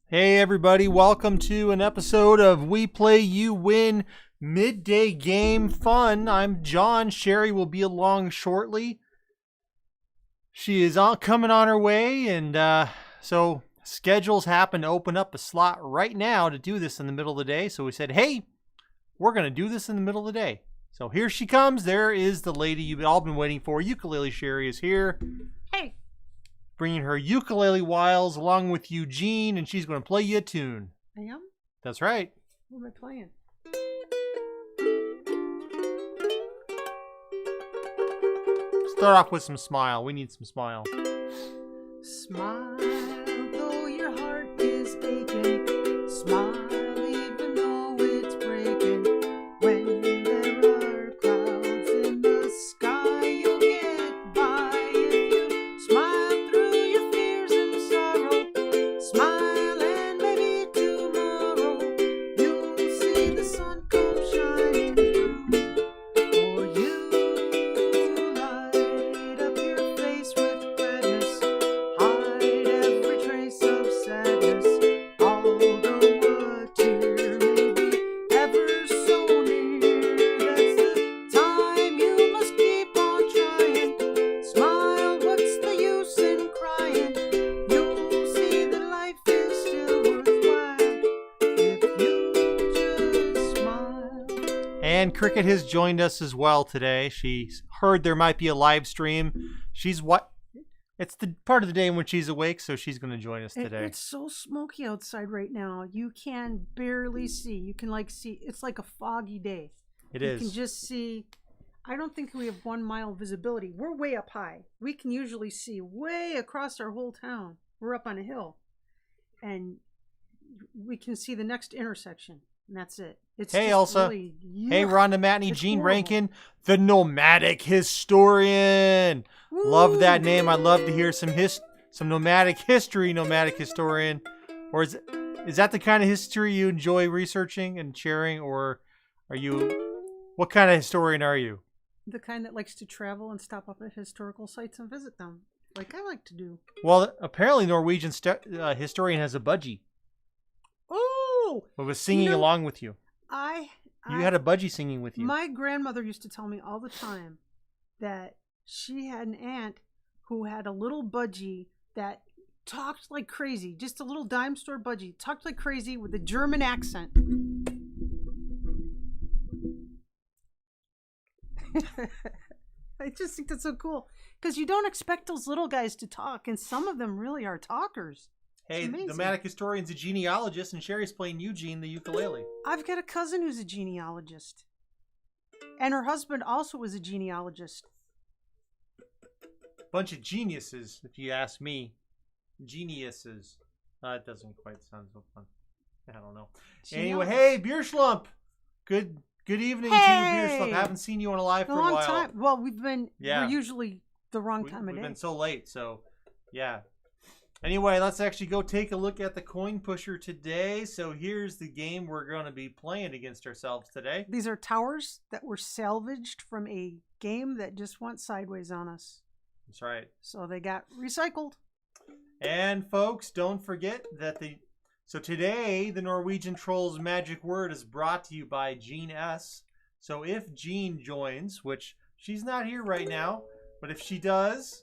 Hey everybody, welcome to an episode of We Play You Win Midday Game Fun. I'm John. Sherry will be along shortly. She is coming on her way, and so schedules happen to open up a slot right now to do this in the middle of the day. So we said, hey, we're going to do this in the middle of the day. So here she comes. There is the lady you've all been waiting for. Ukulele Sherry is here. Hey. Bringing her ukulele wiles along with Eugene, and she's going to play you a tune. I am? That's right. What am I playing? Start off with some smile. We need some smile. Smile, though your heart is aching. Smile, even though it's breaking. When there are clouds in the sky, you'll get by if you smile through your fears and sorrow. Smile, and maybe tomorrow you'll see the sun come shining through. For you light up your face with gladness, hide every trace of sadness. Although a tear may be ever so near, that's the time you must keep on trying. Smile, what's the use in crying? You'll see that life is still worthwhile if you just smile. And Cricket has joined us as well today. She's heard there might be a live stream. It's the part of the day when she's awake, so she's going to join us today. It's so smoky outside right now. You can barely see. You can see. It's like a foggy day. It You is. can just see. I don't think we have 1 mile visibility. We're way up high. We can usually see way across our whole town. We're up on a hill, and we can see the next intersection, and that's it. It's Hey, just Elsa. really, Hey, Rhonda Matney, It's Gene horrible. Rankin, the nomadic historian. Love that name. I love to hear some nomadic history, nomadic historian. Or is that the kind of history you enjoy researching and sharing, or what kind of historian are you? The kind that likes to travel and stop up at historical sites and visit them, like I like to do. Well, apparently Norwegian historian has a budgie Oh, who was singing You know, along with you. You You had a budgie singing with you. My grandmother used to tell me all the time that she had an aunt who had a little budgie that talked like crazy, just a little dime store budgie, talked like crazy with a German accent. I just think that's so cool because you don't expect those little guys to talk, and some of them really are talkers. Hey, amazing. nomadic historian's a genealogist, and Sherry's playing Eugene, the ukulele. I've got a cousin who's a genealogist, and her husband also was a genealogist. Bunch of geniuses, if you ask me. Geniuses. It doesn't quite sound so fun. I don't know. Anyway, hey, Beer Schlump. Good evening to you, Beer Schlump. Haven't seen you on a live for a long while. time. Well, we're Yeah. usually the wrong time of We've day. been so late, so yeah. Anyway, let's actually go take a look at the coin pusher today. So here's the game we're going to be playing against ourselves today. These are towers that were salvaged from a game that just went sideways on us. That's right. So they got recycled. And folks, don't forget that so today the Norwegian Troll's magic word is brought to you by Jean S. So if Jean joins, which she's not here right now, but if she does,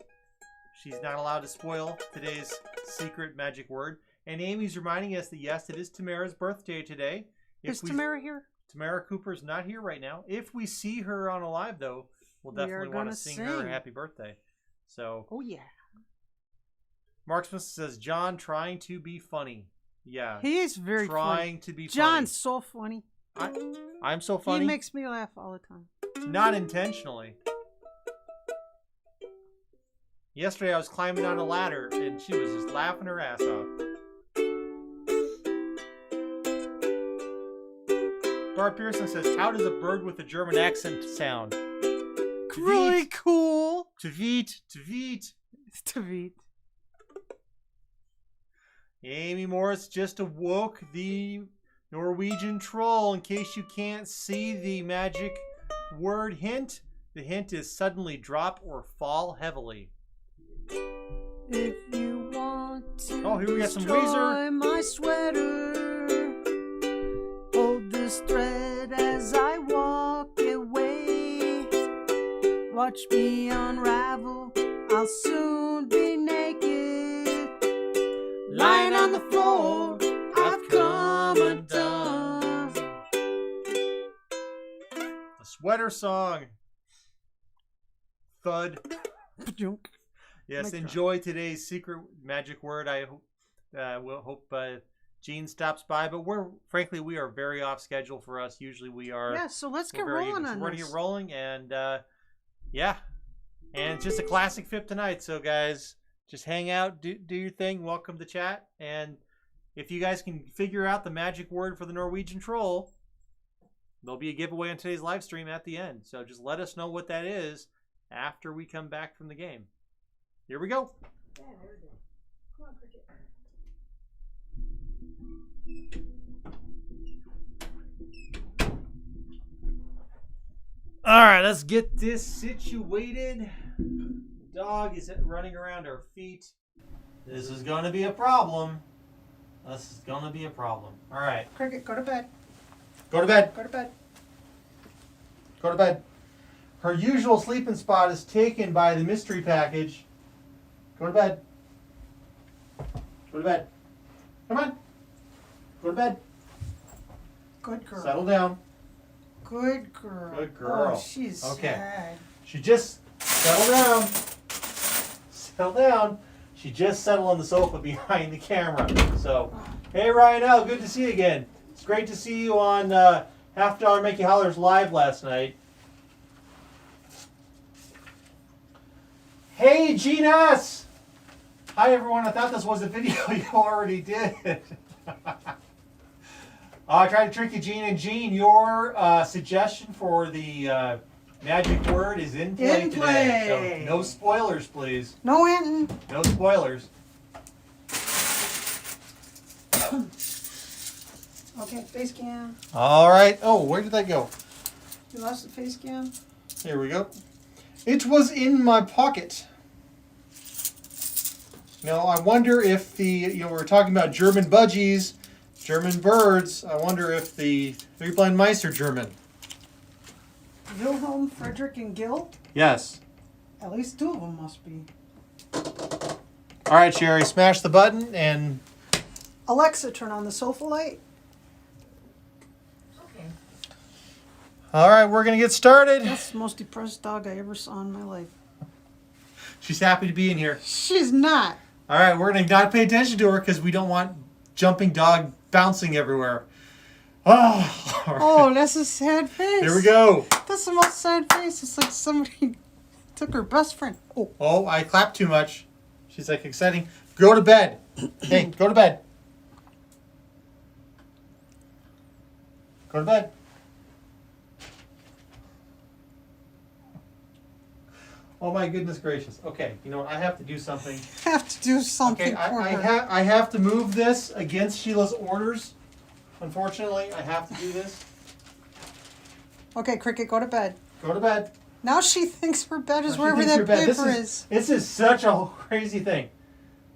she's not allowed to spoil today's secret magic word. And Amy's reminding us that yes, it is Tamara's birthday today. Is Tamara here? Tamara Cooper's not here right now. If we see her on a live, though, we'll definitely want to sing her a happy birthday. So. Oh, yeah. Mark Smith says, John trying to be funny. Yeah. He is very trying to be funny. John's so funny. I'm so funny. He makes me laugh all the time. Not intentionally. Yesterday I was climbing on a ladder and she was just laughing her ass off. Bart Pearson says, how does a bird with a German accent sound? Really cool. Tveit, tveit. Tveit. Amy Morris just awoke the Norwegian troll. In case you can't see the magic word hint, the hint is suddenly drop or fall heavily. If you want to here we got some destroy Weezer. My sweater, hold this thread as I walk away. Watch me unravel, I'll soon be naked. Lying on the floor, I've come undone. A sweater song. Thud. Yes, enjoy today's secret magic word. I hope Jean stops by, but frankly we are very off schedule for us. Usually we are. Yeah, so let's get rolling on this. We're gonna get rolling, and yeah, and it's just a classic FIP tonight. So guys, just hang out, do your thing. Welcome to chat, and if you guys can figure out the magic word for the Norwegian troll, there'll be a giveaway on today's live stream at the end. So just let us know what that is after we come back from the game. Here we go. Yeah, there we go. Come on, Cricket. All right, let's get this situated. The dog is running around our feet. This is going to be a problem. This is going to be a problem. All right. Cricket, go to bed. Go to bed. Go to bed. Go to bed. Her usual sleeping spot is taken by the mystery package. Go to bed. Go to bed. Come on. Go to bed. Good girl. Settle down. Good girl. Good girl. Oh, she's okay. sad. She just settle down. Settle down. She just settled on the sofa behind the camera. So, hey Ryan, good to see you again. It's great to see you on Half Dollar Make You Hollers live last night. Hey Gene S. Hi everyone. I thought this was a video you already did. I tried to trick you, Gene. And Gene, your suggestion for the magic word is in play today. So no spoilers, please. No, Anton. No spoilers. Okay, face cam. All right. Oh, where did that go? You lost the face cam? Here we go. It was in my pocket. Now, I wonder if we were talking about German budgies, German birds. I wonder if the three blind mice are German. Wilhelm, Frederick, and Gil? Yes. At least two of them must be. All right, Sherry, smash the button and... Alexa, turn on the sofa light. Okay. All right, we're going to get started. That's the most depressed dog I ever saw in my life. She's happy to be in here. She's not. All right, we're going to not pay attention to her because we don't want jumping dog bouncing everywhere. Oh, right. Oh, that's a sad face. Here we go. That's the most sad face. It's like somebody took her best friend. Oh, I clapped too much. She's like exciting. Go to bed. Hey, go to bed. Go to bed. Oh my goodness gracious. Okay, you know what? I have to do something. Have to do something Okay, for her. I have to move this against Sheila's orders. Unfortunately, I have to do this. Okay, Cricket, go to bed. Go to bed. Now she thinks her bed is She wherever thinks that your bed- paper is. This is such a crazy thing.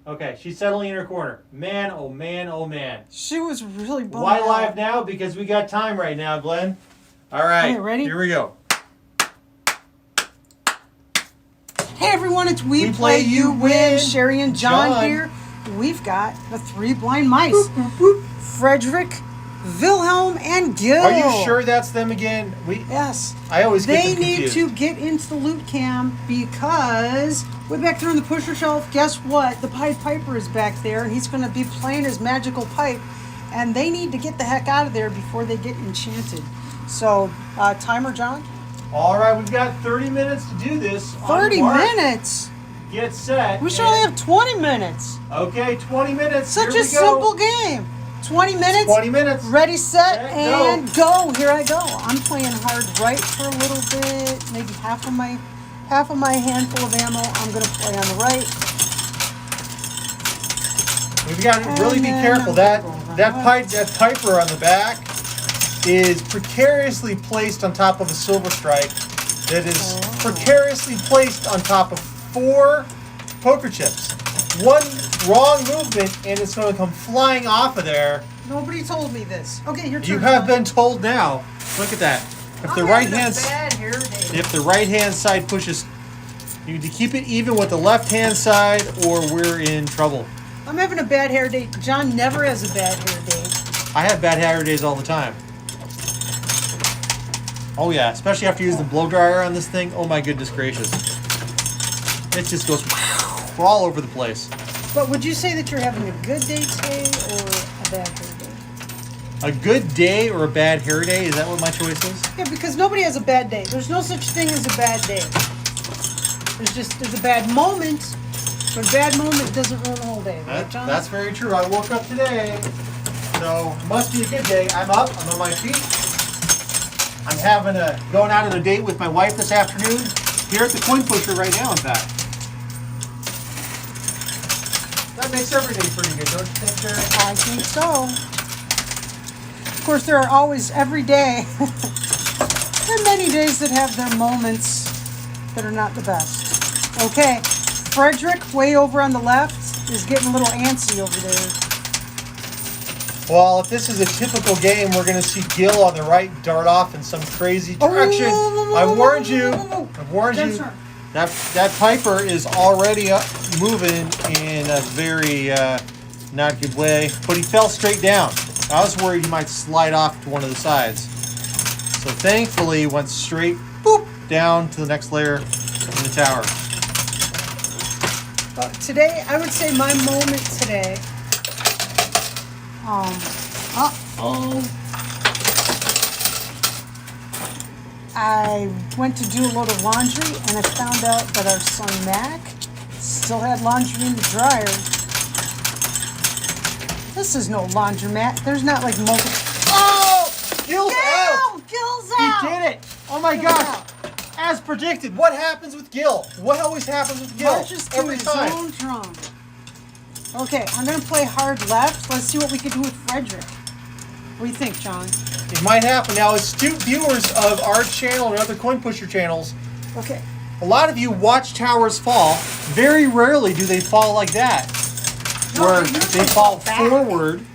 Okay, she's settling in her corner. Man, oh man, oh man. She was really bummed Why out. live now? Because we got time right now, Glenn. All right, Okay, ready? Here we go. Hey everyone, it's We Play You Win. Sherry and John here. We've got the three blind mice. Frederick, Wilhelm and Gil. Are you sure that's them again? Yes. I always get They them need confused. to get into the loot cam because way back there on the pusher shelf, guess what? The Pied Piper is back there, and he's going to be playing his magical pipe, and they need to get the heck out of there before they get enchanted. So, timer, John? All right, we've got 30 minutes to do this. 30 minutes? Get set. We should only have 20 minutes. Okay, 20 minutes. Such Here a we go. simple game. 20 minutes. 20 minutes. Ready, set, Set, and go. Here I go. I'm playing hard right for a little bit. Maybe half of my handful of ammo. I'm gonna play on the right. We've got to really be careful. That Piper on the back is precariously placed on top of a silver strike. That is precariously placed on top of 4 poker chips. One wrong movement and it's going to come flying off of there. Nobody told me this. Okay, your turn. You have been told now. Look at that. If the right hand, bad hair day. if the right hand side pushes, you need to keep it even with the left hand side, or we're in trouble. I'm having a bad hair day. John never has a bad hair day. I have bad hair days all the time. Oh yeah, especially after using the blow dryer on this thing. Oh my goodness gracious. It just goes all over the place. But would you say that you're having a good day today or a bad hair day? A good day or a bad hair day? Is that what my choice is? Yeah, because nobody has a bad day. There's no such thing as a bad day. There's a bad moment, but a bad moment doesn't ruin the whole day, right, John? That's very true. I woke up today, so it must be a good day. I'm up. I'm on my feet. I'm going out on a date with my wife this afternoon here at the coin pusher right now, in fact. That makes every day pretty good, don't you think, Jerry? I think so. Of course, there are always every day. There are many days that have their moments that are not the best. Okay, Frederick, way over on the left, is getting a little antsy over there. Well, if this is a typical game, we're going to see Gil on the right dart off in some crazy direction. I warned you. I warned you. That Piper is already moving in a very not good way, but he fell straight down. I was worried he might slide off to one of the sides. So thankfully, he went straight boop down to the next layer in the tower. Today, I would say my moment today. I went to do a load of laundry and I found out that our son Mac still had laundry in the dryer. This is no laundromat. There's not like multiple. Oh! Gil's out! Gil's He out! did it! Oh my gosh! As predicted, what happens with Gil? What always happens with Gil? Marches to Every his time. own drum. Okay, I'm gonna play hard left. Let's see what we can do with Frederick. What do you think, John? It might happen. Now, astute viewers of our channel and other coin pusher channels, Okay. a lot of you watch towers fall. Very rarely do they fall like that, No, where they usually they fall fall back. forward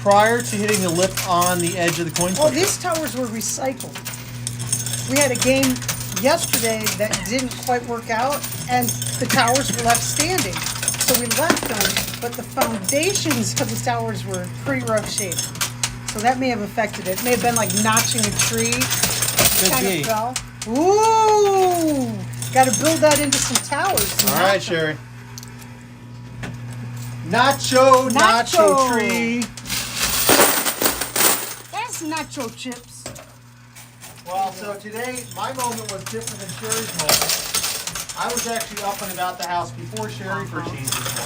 prior to hitting the lip on the edge of the coin pusher. Oh, these towers were recycled. We had a game yesterday that didn't quite work out, and the towers were left standing. So we left them, but the foundations of the towers were in pretty rough shape. So that may have affected it. It may have been like notching a tree. Could Kind be. of fell. Ooh! Got to build that into some towers. All right, Sherry. Nacho tree. That's nacho chips. Well, so today, my moment was different than Sherry's moment. I was actually up and about the house before Sherry for cheese this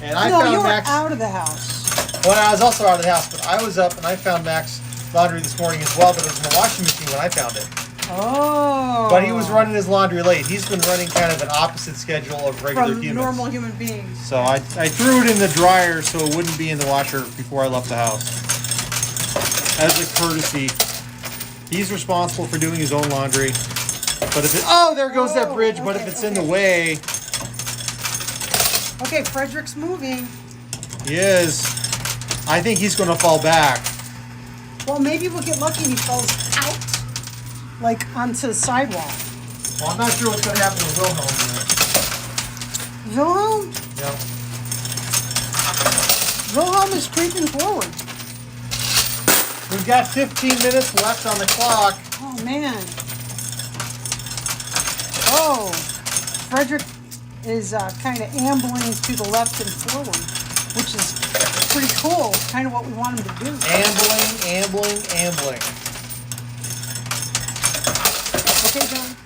morning. And I No, found you were Max. out of the house. Well, I was also out of the house, but I was up and I found Max laundry this morning as well, but it was in the washing machine when I found it. Oh. But he was running his laundry late. He's been running kind of an opposite schedule of regular From humans. normal human beings. So I threw it in the dryer so it wouldn't be in the washer before I left the house. As a courtesy, he's responsible for doing his own laundry. But if it, there goes that bridge. But if it's in the way, Okay, Frederick's moving. he is. I think he's going to fall back. Well, maybe we'll get lucky and he falls out, like onto the sidewalk. Well, I'm not sure what's going to happen with Wilhelm. Wilhelm? Yep. Wilhelm is creeping forward. We've got 15 minutes left on the clock. Oh, man. Oh, Frederick is kind of ambling to the left and forward, which is pretty cool. Kind of what we want him to do. Ambling. Okay, John.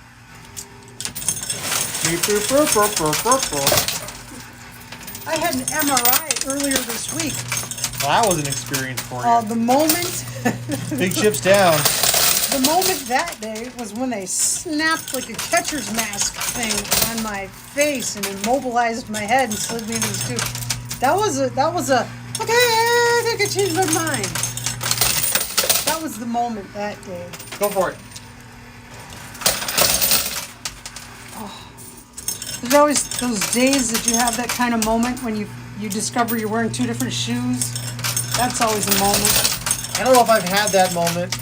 I had an MRI earlier this week. Well, that was an experience for you. The moment... Big chips down. The moment that day was when they snapped like a catcher's mask thing on my face and immobilized my head and slid me into the tube. That was a okay, I think I changed my mind. That was the moment that day. Go for it. There's always those days that you have that kind of moment when you discover you're wearing 2 different shoes. That's always a moment. I don't know if I've had that moment.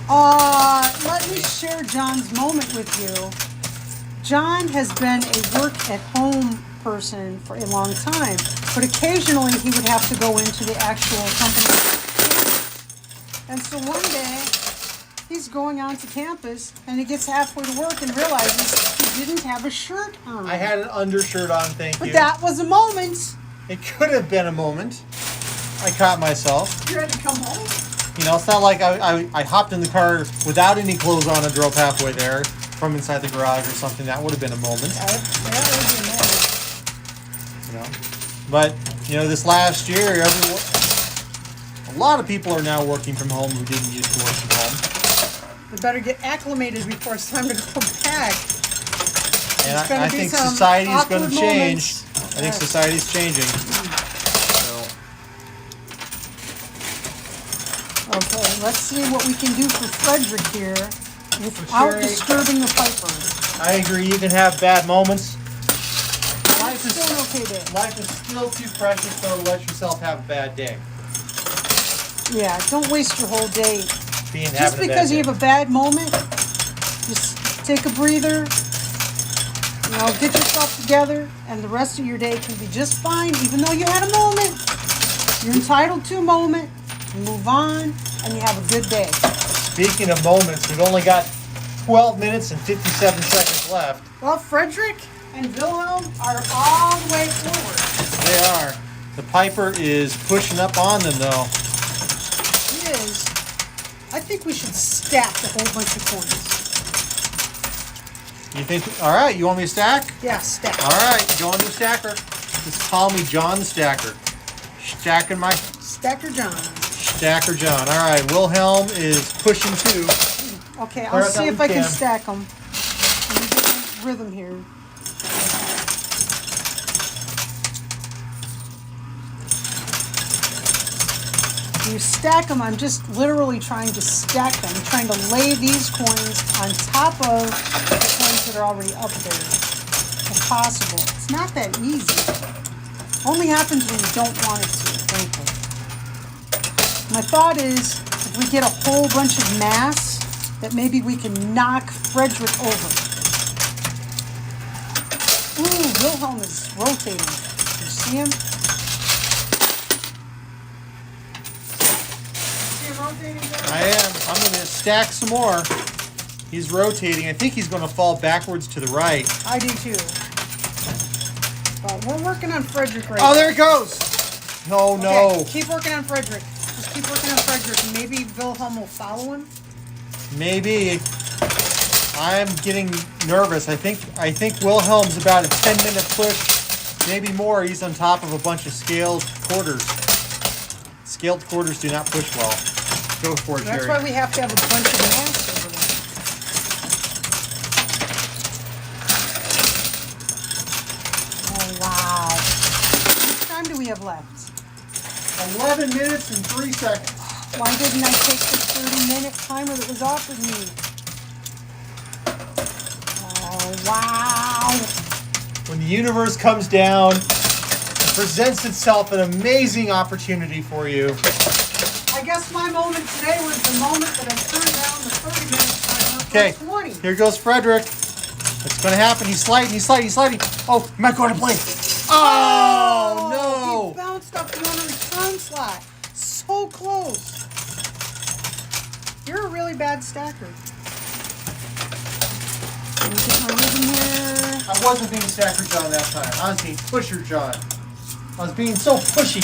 Let me share John's moment with you. John has been a work-at-home person for a long time, but occasionally he would have to go into the actual company. And so one day, he's going on to campus, and he gets halfway to work and realizes he didn't have a shirt on. I had an undershirt on, thank you. But that was a moment. It could have been a moment. I caught myself. You had to come home? You know, it's not like I hopped in the car without any clothes on and drove halfway there from inside the garage or something. That would have been a moment. That would be a moment. You know, but you know, this last year, a lot of people are now working from home who didn't used to work from home. We better get acclimated before it's time to go back. And I think society is going to change. I think society's changing. Okay, let's see what we can do for Frederick here without disturbing the Piper. I agree. You can have bad moments. Life is still an okay day. Life is still too precious though to let yourself have a bad day. Yeah, don't waste your whole day. Just because you have a bad moment, just take a breather. You know, get yourself together, and the rest of your day can be just fine, even though you had a moment. You're entitled to a moment. You move on, and you have a good day. Speaking of moments, we've only got 12 minutes and 57 seconds left. Well, Frederick and Wilhelm are all the way forward. They are. The Piper is pushing up on them, though. He is. I think we should stack a whole bunch of coins. You think? All right, you want me to stack? Yeah, stack. All right, go on the stacker. Just call me John the Stacker. Stacking my... Stacker John. Stacker John. All right, Wilhelm is pushing 2. Okay, I'll see if I can stack them. Let me get my rhythm here. When you stack them, I'm just literally trying to stack them. I'm trying to lay these coins on top of the coins that are already up there, if possible. It's not that easy. Only happens when you don't want it to, frankly. My thought is, if we get a whole bunch of mass, that maybe we can knock Frederick over. Ooh, Wilhelm is rotating. You see him? See him rotating there? I am. I'm going to stack some more. He's rotating. I think he's going to fall backwards to the right. I do too. But we're working on Frederick right now. Oh, there it goes. No, Okay, no. keep working on Frederick. Just keep working on Frederick, and maybe Wilhelm will follow him. Maybe. I'm getting nervous. I think Wilhelm's about a 10-minute push, maybe more. He's on top of a bunch of scaled quarters. Scaled quarters do not push well. Go for it, That's Jerry. why we have to have a bunch of mass over there. Oh, wow. How much time do we have left? 11 minutes and 3 seconds. Why didn't I take the 30-minute timer that was offered me? Oh, wow. When the universe comes down, it presents itself an amazing opportunity for you. I guess my moment today was the moment that I turned down the 30-minute timer Okay, for 20. here goes Frederick. It's going to happen. He's sliding. Oh, am I going to play? Oh, no. He bounced put stuff in a return slot. So close. You're a really bad stacker. Let me get my rhythm here. I wasn't being Stacker John that time. I was being Pusher John. I was being so pushy.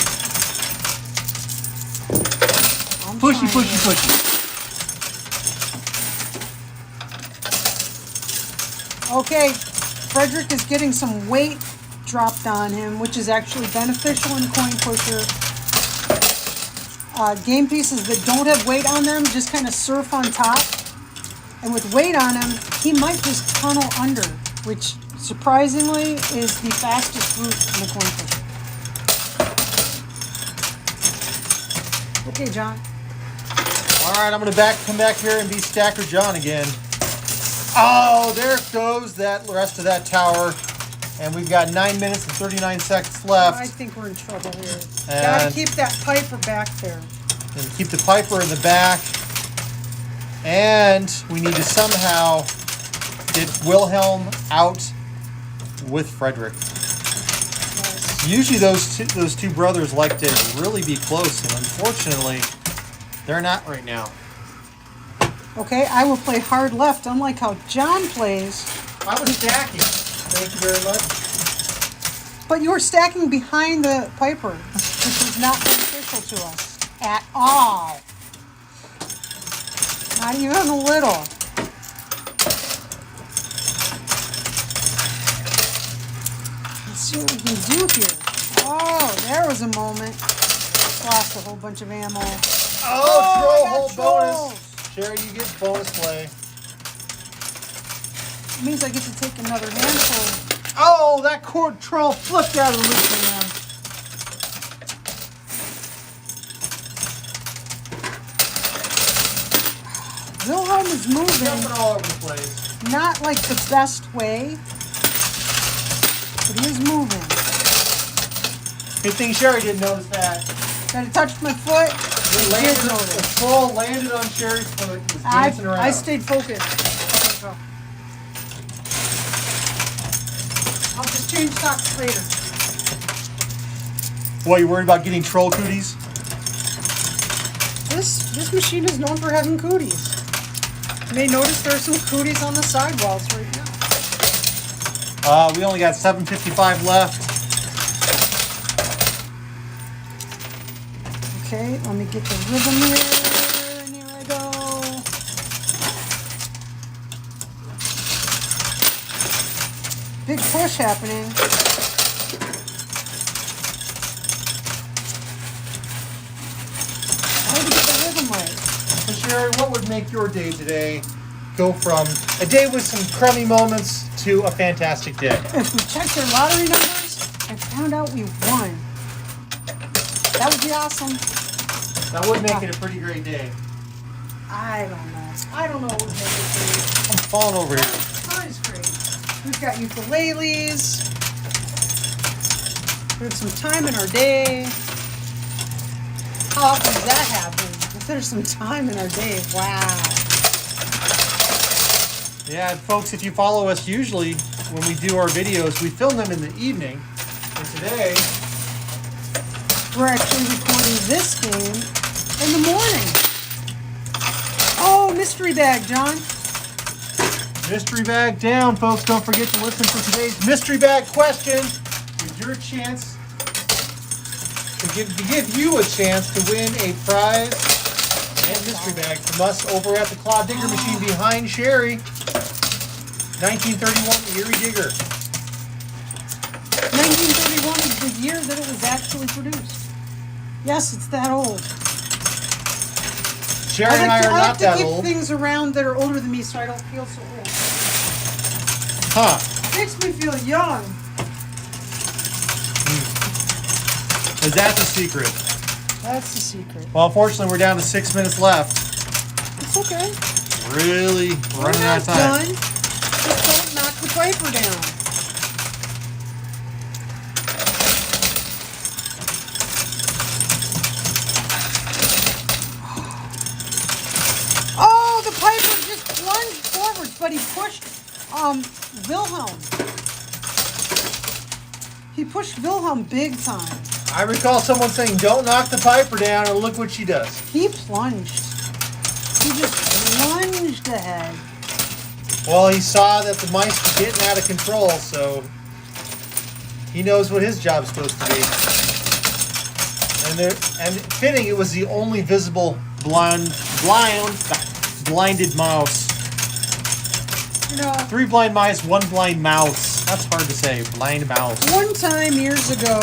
I'm Pushy, trying pushy, here. pushy. Okay, Frederick is getting some weight dropped on him, which is actually beneficial in Coin Pusher. Game pieces that don't have weight on them just kind of surf on top. And with weight on him, he might just tunnel under, which surprisingly is the fastest route in the Coin Pusher. Okay, John. All right, I'm going to come back here and be Stacker John again. Oh, there goes that rest of that tower. And we've got 9 minutes and 39 seconds left. I think we're in trouble here. And Gotta keep that Piper back there. And keep the Piper in the back. And we need to somehow get Wilhelm out with Frederick. Yes. Usually those two brothers like to really be close, and unfortunately, they're not right now. Okay, I will play hard left, unlike how John plays. I was stacking. Thank you very much. But you were stacking behind the Piper, which is not beneficial to us at all. Not even a little. Let's see what we can do here. Oh, there was a moment. Lost a whole bunch of ammo. Oh, I troll got hole trolls. bonus. Sherry, you get bonus play. It means I get to take another handful. Oh, that cord troll flipped out of the loop, man. Wilhelm is moving. Jumping all over the place. Not like the best way, but he is moving. Good thing Sherry didn't notice that. That it touched my foot. The troll landed on Sherry's foot and was dancing around. I stayed focused. Okay, go. I'll just change socks later. What, you worried about getting troll cooties? This machine is known for having cooties. You may notice there are some cooties on the sidewalls right now. We only got 7:55 left. Okay, let me get the rhythm here. And here I go. Big push happening. How to get the rhythm right? So Sherry, what would make your day today go from a day with some crummy moments to a fantastic day? If we checked their lottery numbers and found out we won, that would be awesome. That would make it a pretty great day. I don't know. I don't know what would make it great. I'm falling over here. That is great. We've got ukuleles. We have some time in our day. How often does that happen? If there's some time in our day, wow. Yeah, and folks, if you follow us, usually when we do our videos, we film them in the evening. And today, We're actually recording this game in the morning. Oh, mystery bag, John. mystery bag down, folks. Don't forget to listen for today's mystery bag question. It's your chance to give you a chance to win a prize and mystery bag from us over at the Claw Digger machine behind Sherry. 1931 Erie Digger. 1931 is the year that it was actually produced. Yes, it's that old. Sherry and I are not that I like to keep old. things around that are older than me so I don't feel so old. Huh. Makes me feel young. Is that the secret? That's the secret. Well, unfortunately, we're down to 6 minutes left. It's okay. Really running out of time. Done. Just don't knock the Piper down. Oh, the Piper just plunged forward, but he pushed Wilhelm. He pushed Wilhelm big time. I recall someone saying, "Don't knock the Piper down," and look what she does. He plunged. He just lunged ahead. Well, he saw that the mice were getting out of control, so he knows what his job's supposed to be. And fitting, it was the only visible blinded mouse. You know, 3 blind mice, 1 blind mouse. That's hard to say. Blind mouse. one time years ago,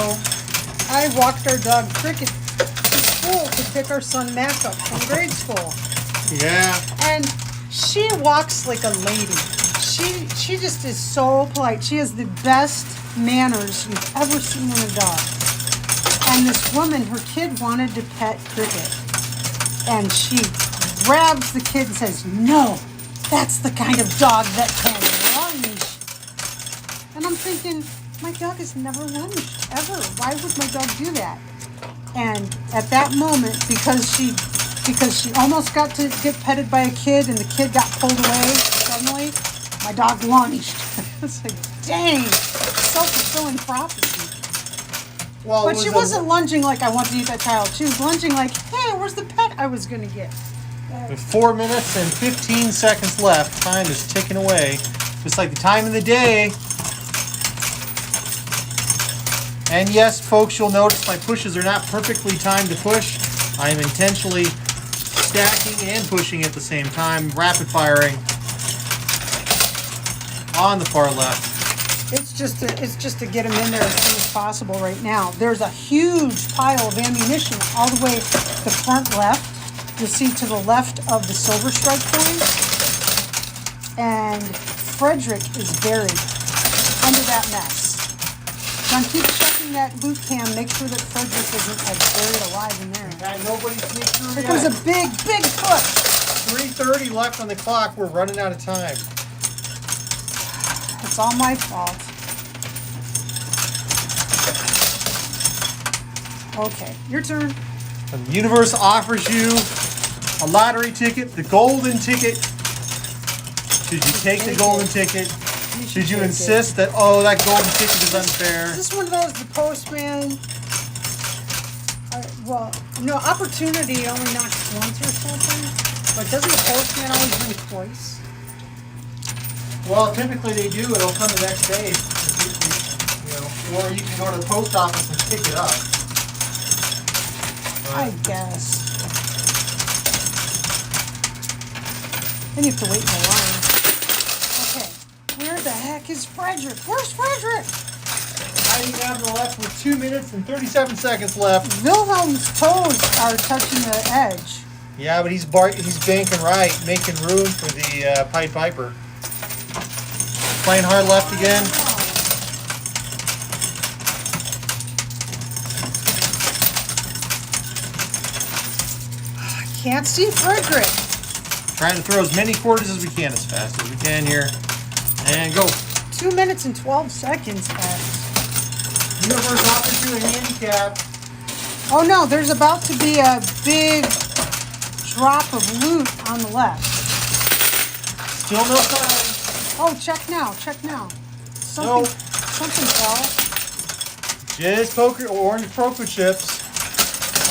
I walked our dog Cricket to school to pick our son Mac up from grade school. Yeah. And she walks like a lady. She just is so polite. She has the best manners you've ever seen in a dog. And this woman, her kid wanted to pet Cricket. And she grabs the kid and says, "No, that's the kind of dog that can lunge." And I'm thinking, my dog has never lunged, ever. Why would my dog do that? And at that moment, because she almost got to get petted by a kid and the kid got pulled away suddenly, my dog lunged. It's like, dang, self-fulfilling prophecy. Well, But she wasn't lunging like, "I want to eat that child." She was lunging like, "Hey, where's the pet I was going to get?" With 4 minutes and 15 seconds left, time is ticking away, just like the time of the day. And yes, folks, you'll notice my pushes are not perfectly timed to push. I am intentionally stacking and pushing at the same time, rapid firing on the far left. It's just to get him in there as soon as possible right now. There's a huge pile of ammunition all the way to the front left. You'll see to the left of the silver strike coin. And Frederick is buried under that mess. John, keep checking that boot cam. Make sure that Frederick isn't buried alive in there. And nobody sneaked through It was a big, big push. 3:30 left on the clock. We're running out of time. It's all my fault. Okay, your turn. And the universe offers you a lottery ticket, the golden ticket. Should you take the golden ticket? Should you insist that, oh, that golden ticket is unfair? Is this one of those, the postman? Well, no, opportunity only knocks once or something. But doesn't the postman always ring twice? Well, typically they do. It'll come the next day. Or you can go to the post office and pick it up. I guess. Then you have to wait in the line. Okay, where the heck is Frederick? Where's Frederick? Hiding out on the left with 2 minutes and 37 seconds left. Wilhelm's toes are touching the edge. Yeah, but he's banking right, making room for the Pied Piper. Playing hard left again. I can't see Frederick. Trying to throw as many quarters as we can, as fast as we can here. And go. 2 minutes and 12 seconds left. Universe offers you a handicap. Oh no, there's about to be a big drop of loot on the left. Still no time. Oh, check now, check now. Something fell. Just orange poker chips.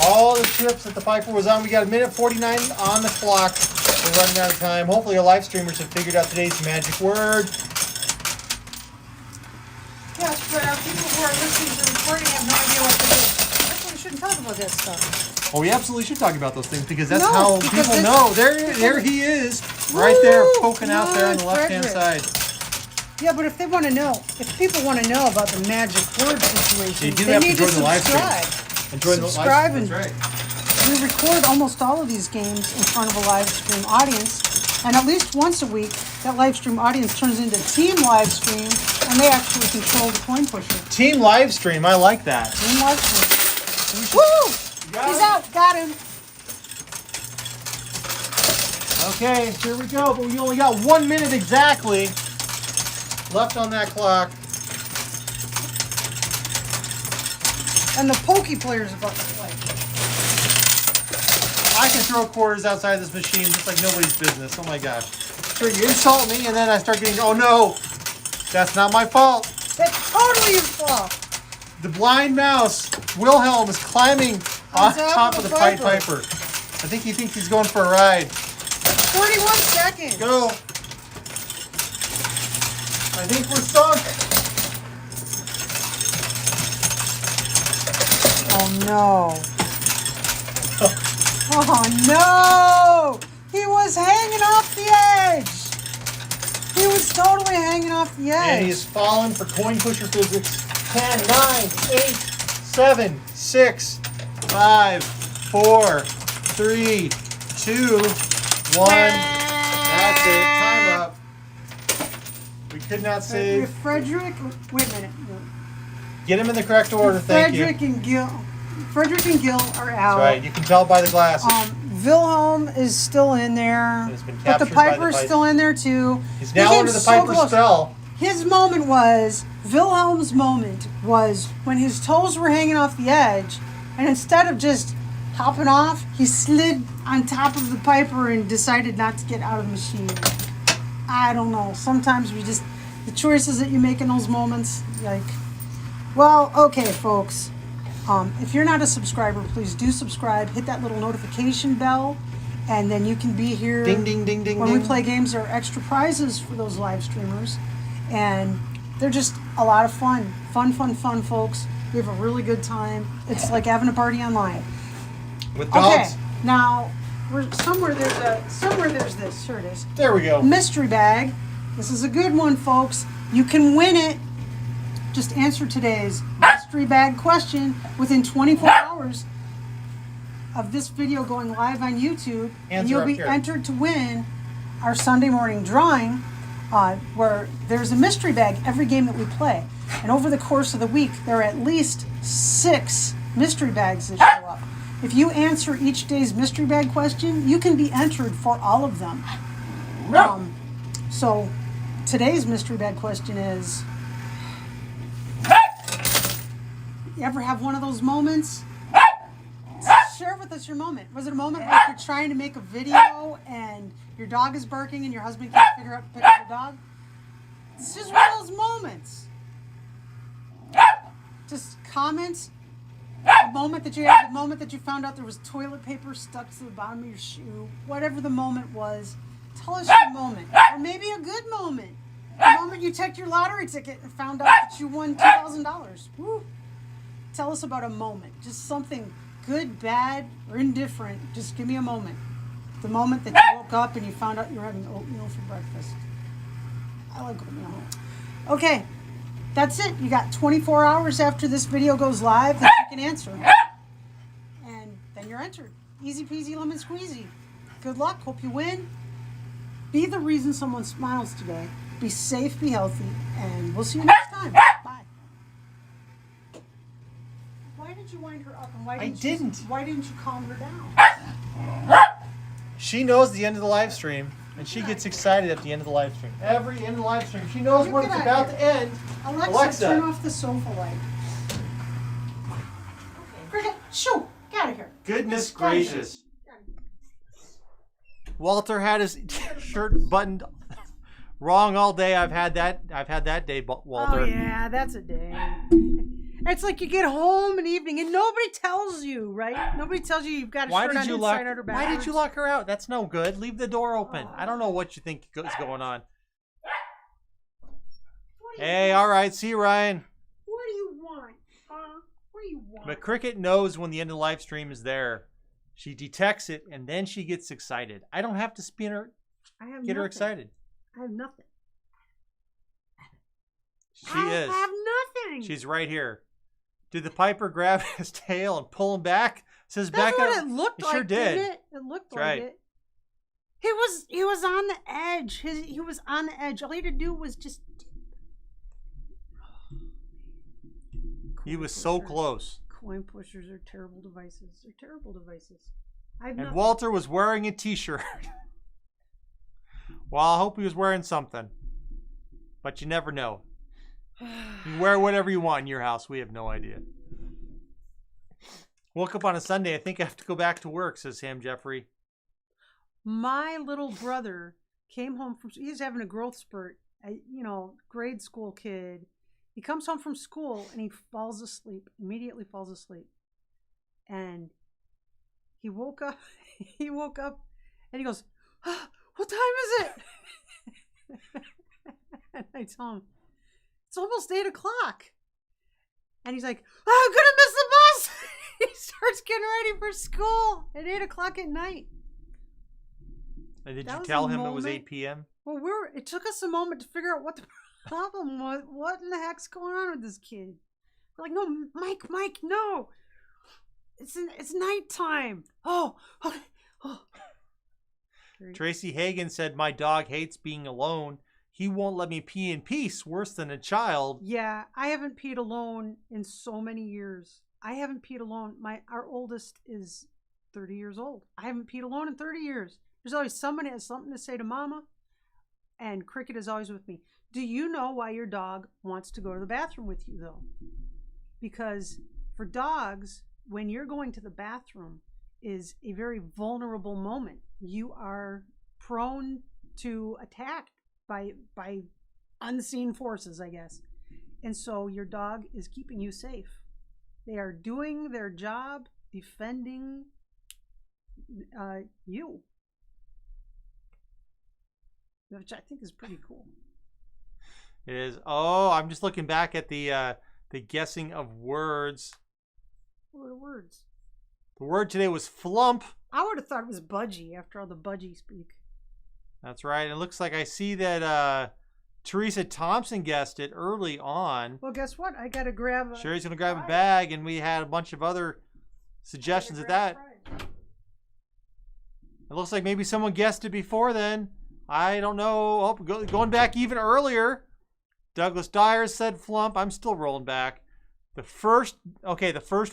All the chips that the Piper was on. We got 1:49 on the clock. We're running out of time. Hopefully our live streamers have figured out today's magic word. Yes, but people who are listening to the recording have no idea what they do. That's why we shouldn't talk about that stuff. Oh, we absolutely should talk about those things because that's No, how because people this- know. There he is, right there, poking out there on the Good, left-hand Frederick. side. Yeah, but if people want to know about the magic word situation, You do they have to need to join the live stream. subscribe. And join the live Subscribe stream. and That's right. we record almost all of these games in front of a live stream audience, and at least once a week, that live stream audience turns into team live stream, and they actually control the coin pusher. Team live stream, I like that. Team live stream. Woo! He's out. Got him. Okay, here we go. But we only got 1 minute exactly left on that clock. And the pokey player's about to play. I can throw quarters outside this machine just like nobody's business. Oh my gosh. So you insult me and then I start getting, oh no, that's not my fault. That's totally your fault. The blind mouse Wilhelm is climbing on top of the Pied Piper. Piper. I think he thinks he's going for a ride. 41 seconds. Go. I think we're sunk. Oh no. Oh no! He was hanging off the edge! He was totally hanging off the edge. And he's fallen for coin pusher physics. 10, 9, 8, 7, 6, 5, 4, 3, 2, 1. That's it. Time up. We could not save. Frederick, wait a minute. Get him in the correct order, thank you. Frederick and Gil are out. That's right. You can tell by the glasses. Wilhelm is still in there. It's been But the captured by the Piper's Piper. still in there too. He's now came under the so Piper's close. spell. His moment was, Wilhelm's moment was when his toes were hanging off the edge, and instead of just hopping off, he slid on top of the Piper and decided not to get out of the machine. I don't know. Sometimes the choices that you make in those moments, like, well, okay, folks. If you're not a subscriber, please do subscribe. Hit that little notification bell, and then you can be here. Ding, ding, ding, ding, when ding. we play games, there are extra prizes for those live streamers, and they're just a lot of fun. Fun, folks. We have a really good time. It's like having a party online. With dogs. Okay, now we're somewhere there's this. Here it is. There we go. Mystery bag. This is a good one, folks. You can win it. Just answer today's mystery bag question within 24 hours of this video going live on YouTube, and you'll be entered to win our Sunday morning drawing, where there's a mystery bag every game that we play. And over the course of the week, there are at least 6 mystery bags that show up. If you answer each day's mystery bag question, you can be entered for all of them. So today's mystery bag question is, you ever have one of those moments? Share with us your moment. Was it a moment like you're trying to make a video and your dog is barking and your husband can't figure out to pick up the dog? It's just one of those moments. Just comment the moment that you had, the moment that you found out there was toilet paper stuck to the bottom of your shoe, whatever the moment was. Tell us your moment. Or maybe a good moment. The moment you checked your lottery ticket and found out that you won $2,000. Woo. Tell us about a moment. Just something good, bad, or indifferent. Just give me a moment. The moment that you woke up and you found out you were having oatmeal for breakfast. I like oatmeal. Okay, that's it. You got 24 hours after this video goes live that you can answer. And then you're entered. Easy peasy lemon squeezy. Good luck. Hope you win. Be the reason someone smiles today. Be safe, be healthy, and we'll see you next time. Bye. Why did you wind her up, and why didn't you calm her down? She knows the end of the live stream, and she gets excited at the end of the live stream. Every end of the live stream, she knows when it's about to end. Alexa, turn off the sofa light. Cricket, shoo, get out of here. Goodness gracious. Walter had his shirt buttoned wrong all day. I've had that day, Walter. Oh yeah, that's a day. It's like you get home in the evening and nobody tells you, right? Nobody tells you you've got a shirt on inside out or back. Why did you lock her out? That's no good. Leave the door open. I don't know what you think is going on. Hey, all right. See you, Ryan. What do you want? What do you want? But Cricket knows when the end of the live stream is there. She detects it, and then she gets excited. I don't have to spin her, get her excited. I have nothing. She is. I have nothing. She's right here. Did the Piper grab his tail and pull him back? Says That's back what up. it looked like. Sure did. Didn't it? It looked That's like right. it. He was on the edge. He was on the edge. All he had to do was just. He was so close. Coin pushers are terrible devices. They're terrible devices. And Walter was wearing a t-shirt. Well, I hope he was wearing something. But you never know. You can wear whatever you want in your house. We have no idea. Woke up on a Sunday. I think I have to go back to work, says Sam Jeffrey. My little brother came home from, he's having a growth spurt, grade school kid. He comes home from school and he falls asleep, immediately falls asleep. And he woke up, and he goes, "Ah, what time is it?" And I tell him, "It's almost 8 o'clock." And he's like, "Oh, I'm going to miss the bus." He starts getting ready for school at 8 o'clock at night. And did you tell him it was 8 p.m.? Well, it took us a moment to figure out what the problem was. What in the heck's going on with this kid? We're like, "No, Mike, no. It's nighttime." Oh, okay. Oh. Tracy Hagen said, "My dog hates being alone. He won't let me pee in peace, worse than a child." Yeah, I haven't peed alone in so many years. I haven't peed alone. Our oldest is 30 years old. I haven't peed alone in 30 years. There's always someone has something to say to Mama, and Cricket is always with me. Do you know why your dog wants to go to the bathroom with you, though? Because for dogs, when you're going to the bathroom is a very vulnerable moment. You are prone to attack by unseen forces, I guess. And so your dog is keeping you safe. They are doing their job defending you, which I think is pretty cool. It is. Oh, I'm just looking back at the guessing of words. What were the words? The word today was flump. I would have thought it was budgie after all the budgie speak. That's right. It looks like I see that Teresa Thompson guessed it early on. Well, guess what? I got to grab a... Sherry's going to grab a bag, and we had a bunch of other suggestions of that. It looks like maybe someone guessed it before then. I don't know. Oh, going back even earlier. Douglas Dyer said flump. I'm still rolling back. The first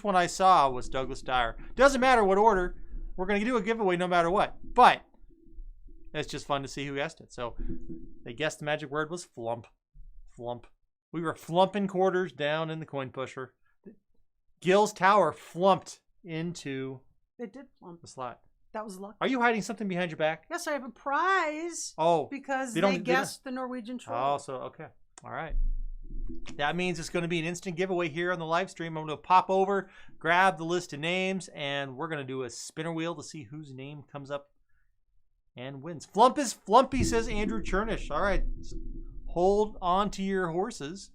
one I saw was Douglas Dyer. Doesn't matter what order. We're going to do a giveaway no matter what. But it's just fun to see who guessed it. So they guessed the magic word was flump. Flump. We were flumping quarters down in the coin pusher. Gill's Tower flumped into It did flump. the slot. That was lucky. Are you hiding something behind your back? Yes, I have a prize. Oh. Because they guessed the Norwegian troll. Oh, so, okay. All right. That means it's going to be an instant giveaway here on the live stream. I'm going to pop over, grab the list of names, and we're going to do a spinner wheel to see whose name comes up and wins. Flump is flumpy, says Andrew Chernish. All right. Hold on to your horses.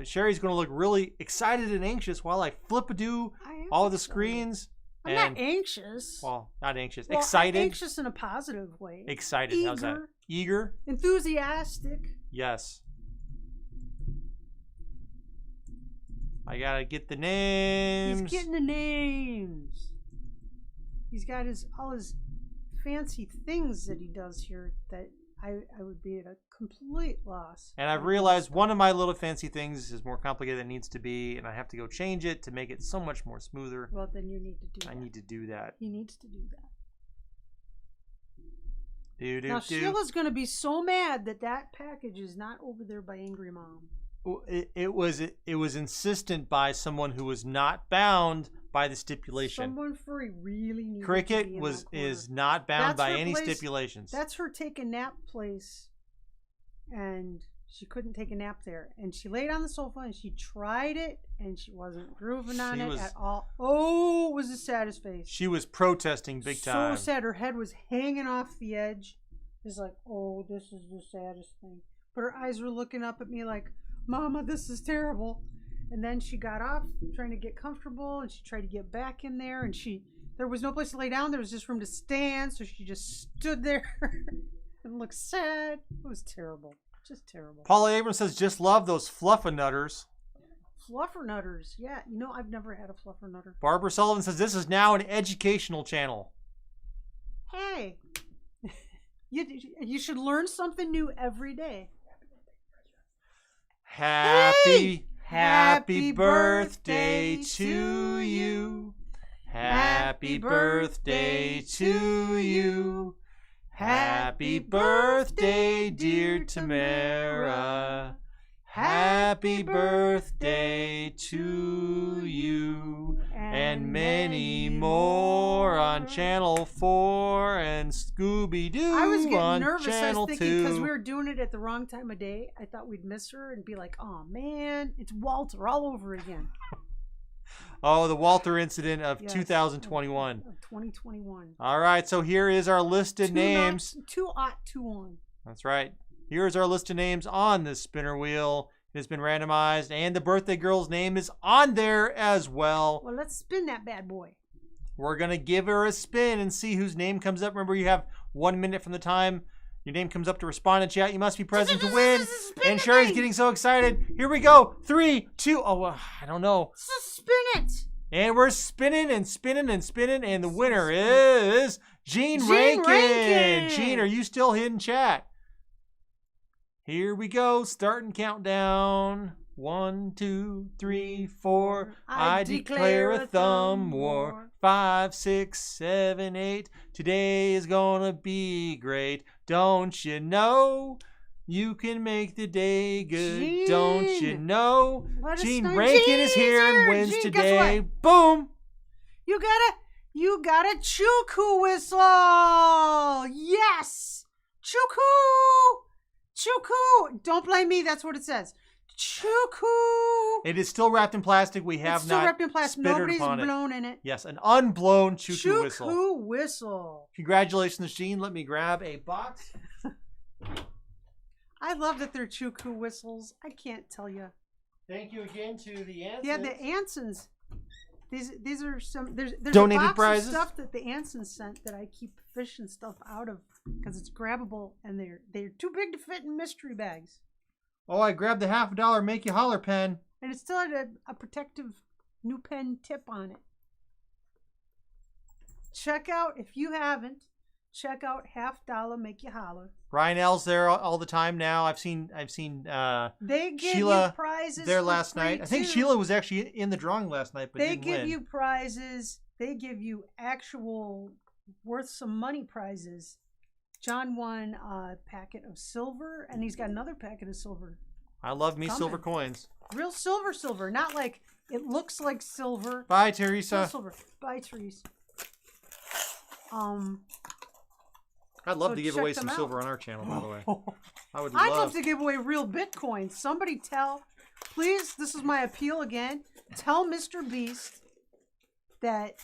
Sherry's going to look really excited and anxious while I flip-a-do all the screens. I'm not anxious. Well, not anxious. Well, excited. Anxious in a positive way. Excited. Eager. How's that? Eager. Enthusiastic. Yes. I gotta get the names. He's getting the names. He's got all his fancy things that he does here that I would be at a complete loss. And I've realized one of my little fancy things is more complicated than it needs to be, and I have to go change it to make it so much more smoother. Well, then you need to do that. I need to do that. He needs to do that. Now, Sheila's going to be so mad that package is not over there by Angry Mom. It was insistent by someone who was not bound by the stipulation. Someone furry really needs Cricket to be is not bound by any stipulations. That's her take a nap place, and she couldn't take a nap there. And she laid on the sofa and she tried it, and she wasn't grooving on it at all. Oh, it was the saddest face. She was protesting big time. So sad. Her head was hanging off the edge. It's like, oh, this is the saddest thing. But her eyes were looking up at me like, Mama, this is terrible. And then she got off trying to get comfortable, and she tried to get back in there, and there was no place to lay down. There was just room to stand, so she just stood there and looked sad. It was terrible. Just terrible. Paula Abrams says, just love those fluffernutters. Fluffernutters. Yeah, I've never had a fluffernutter. Barbara Sullivan says, this is now an educational channel. Hey, you should learn something new every day. Happy birthday to you. Happy birthday to you. Happy birthday, dear Tamara. Happy birthday to you. and many more on Channel 4 and Scooby-Doo I was getting on nervous. Channel I was thinking because 2. we were doing it at the wrong time of day. I thought we'd miss her and be like, "Oh man, it's Walter all over again." Oh, the Walter incident of Yes, 2021. Of 2021. All right, so here is our listed names. 2021. That's right. Here's our list of names on this spinner wheel. It has been randomized, and the birthday girl's name is on there as well. Well, let's spin that bad boy. We're going to give her a spin and see whose name comes up. Remember, you have 1 minute from the time your name comes up to respond in chat. You must be present to win. And Sherry's getting so excited. Here we go. 3, 2, I don't know. Spin it. And we're spinning and spinning and spinning, and the winner is Gene Rankin. Gene, are you still in chat? Here we go. Starting countdown. 1, 2, 3, 4. I declare a thumb war. 5, 6, 7, 8. Today is gonna be great. Don't you know? You can make the day good. Gene. Don't you know? Let us Gene know. Rankin Gene is here and wins Gene, today. guess what? Boom! You got a chuku whistle. Yes. Chuku. Chuku. Don't blame me. That's what it says. Chuku. It is still wrapped in plastic. We have It's still not wrapped in plastic. spittered Nobody's upon it. blown in it. Yes, an unblown chuku whistle. Chuku whistle. Congratulations, Gene. Let me grab a box. I love that they're chuku whistles. I can't tell you. Thank you again to the Ansons. Yeah, the Ansons. These are some. There's Donated a box prizes? of stuff that the Ansons sent that I keep fishing stuff out of because it's grabbable and they're too big to fit in mystery bags. Oh, I grabbed the $50 Make You Holler pen. And it still had a protective new pen tip on it. Check out, if you haven't, check out $50 Make You Holler. Ryan L's there all the time now. I've seen They give Sheila you prizes there for last free, night. I think too. Sheila was actually in the drawing last night, but They didn't give win. you prizes. They give you actual worth some money prizes. John won a packet of silver, and he's got another packet of silver. I love me Coming. silver coins. Real silver, not like it looks like silver. Bye, Real Teresa. silver. Bye, Therese. I'd love So to give check away them some out. silver on our channel, by the way. I would I'd love love to give away real Bitcoin. Somebody please, this is my appeal again. Tell Mr. Beast that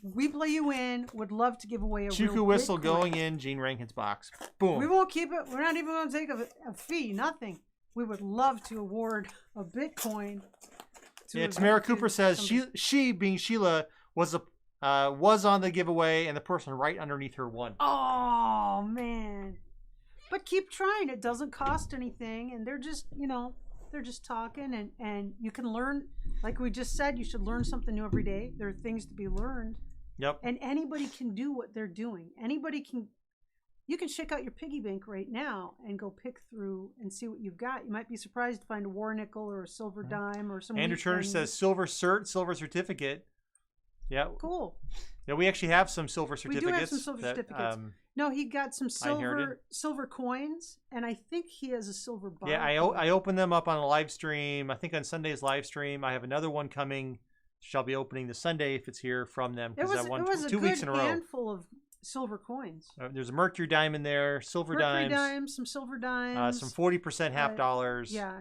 We Play You In would love to give away a Chuku real whistle Bitcoin. going in Gene Rankin's box. Boom. We won't keep it. We're not even going to take a fee. Nothing. We would love to award a Bitcoin. Yeah, Tamara Cooper says she being Sheila was on the giveaway, and the person right underneath her won. Oh man! But keep trying. It doesn't cost anything, and they're just they're just talking, and you can learn. Like we just said, you should learn something new every day. There are things to be learned. Yep. And anybody can do what they're doing. Anybody can. You can shake out your piggy bank right now and go pick through and see what you've got. You might be surprised to find a war nickel or a silver dime or some. Andrew Turner says silver cert, silver certificate. Yeah. Cool. Yeah, we actually have some silver We certificates. do have some silver certificates. No, he got some silver coins, and I think he has a silver bar. Yeah, I opened them up on a live stream. I think on Sunday's live stream. I have another one coming. Shall be opening this Sunday if it's here from them. It was, I won it was 2 a weeks good in a row. handful of silver coins. There's a Mercury dime in there, silver dimes, some silver dimes, some 40% half dollars. Yeah.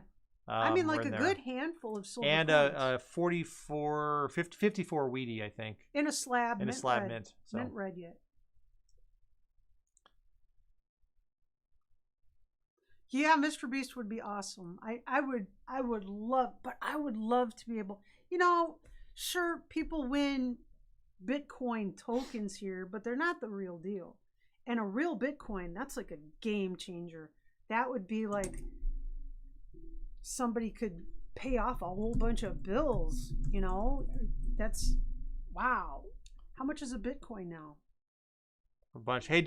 I mean, like were in a there. good handful of silver and coins. a 54 Wheatie, I think. In a slab. In a slab mint. So. Mint red yet. Yeah, Mr. Beast would be awesome. I would love to be able, sure, people win Bitcoin tokens here, but they're not the real deal. And a real Bitcoin, that's like a game changer. That would be like somebody could pay off a whole bunch of bills, That's, wow. How much is a Bitcoin now? A bunch. Hey,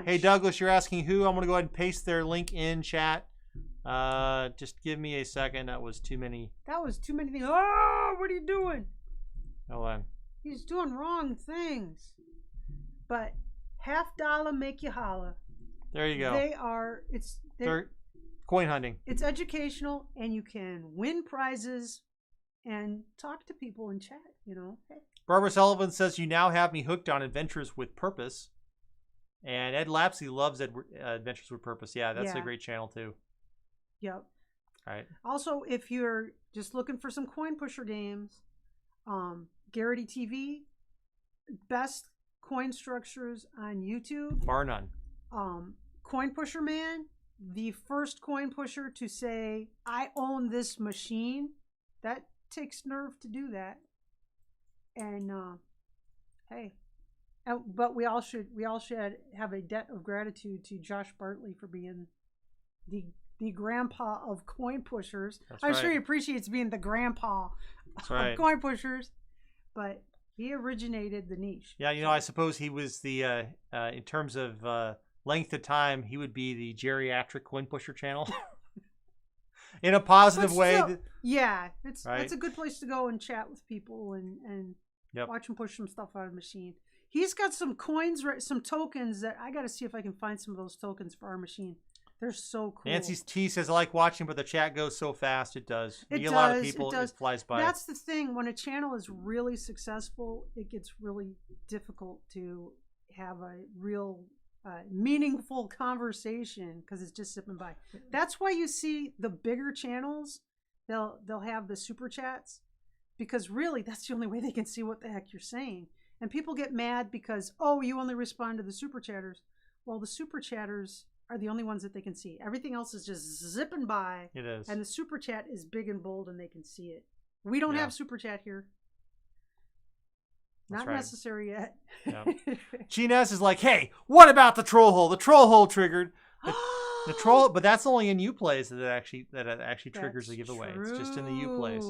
Hey, Douglas, you're asking who? I'm going to go ahead and paste their link in chat. Just give me a second. That was too many. That was too many things. Oh, what are you doing? Hold on. He's doing wrong things. But $50 Make You Holler. There you go. They're coin hunting. It's educational, and you can win prizes and talk to people and chat. Hey. Barbara Sullivan says, you now have me hooked on Adventures with Purpose. And Ed Lapsley loves Adventures with Purpose. Yeah, that's a great channel too. Yep. All right. Also, if you're just looking for some coin pusher games, Garrity TV, best coin structures on YouTube. Bar none. Coin Pusher Man, the first coin pusher to say, I own this machine. That takes nerve to do that. And hey. But we all should have a debt of gratitude to Josh Bartley for being the grandpa of coin pushers. I'm sure he appreciates being the grandpa of coin pushers, but he originated the niche. Yeah, I suppose he was the in terms of length of time, he would be the geriatric coin pusher channel. In a positive way. Yeah, it's a good place to go and chat with people and watch them push some stuff out of the machine. He's got some coins, some tokens that I got to see if I can find some of those tokens for our machine. They're so cool. Nancy T says, I like watching, but the chat goes so fast. It does. You get a lot of people, it flies by. That's the thing. When a channel is really successful, it gets really difficult to have a real meaningful conversation because it's just zipping by. That's why you see the bigger channels, they'll have the super chats, because really that's the only way they can see what the heck you're saying. And people get mad because, you only respond to the super chatters. Well, the super chatters are the only ones that they can see. Everything else is just zipping by. It is. And the super chat is big and bold and they can see it. We don't have super chat here. Not necessary yet. Yeah. Gines is like, hey, what about the troll hole? The troll hole triggered. The troll, but that's only in Uplays that it actually triggers the giveaway. True. It's just in the Uplays.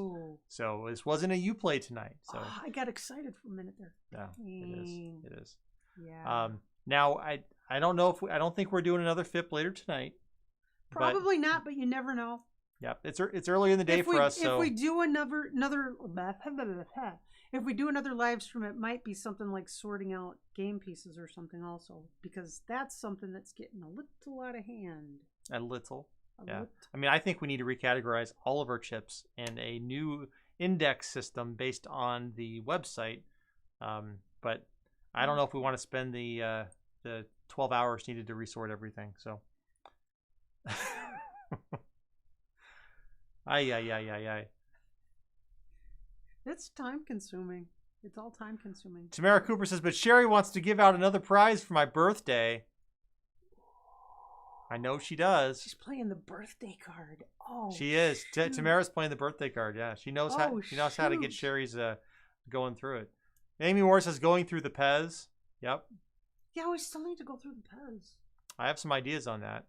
So this wasn't a Uplay tonight. So I got excited for a minute there. Yeah, it is. Yeah. Now I don't know I don't think we're doing another FIP later tonight. Probably not, but you never know. Yeah, it's early in the day for us. So if we do another if we do another live stream, it might be something like sorting out game pieces or something also, because that's something that's getting a little out of hand. A little. I mean, I think we need to recategorize all of our chips in a new index system based on the website. But I don't know if we want to spend the 12 hours needed to resort everything. So. Ay. It's time consuming. It's all time consuming. Tamara Cooper says, but Sherry wants to give out another prize for my birthday. I know she does. She's playing the birthday card. Oh, she is. Tamara's playing the birthday card. Yeah, she knows how. She knows how to get Sherry's going through it. Amy Moore says, going through the Pez. Yep. Yeah, we still need to go through the Pez. I have some ideas on that.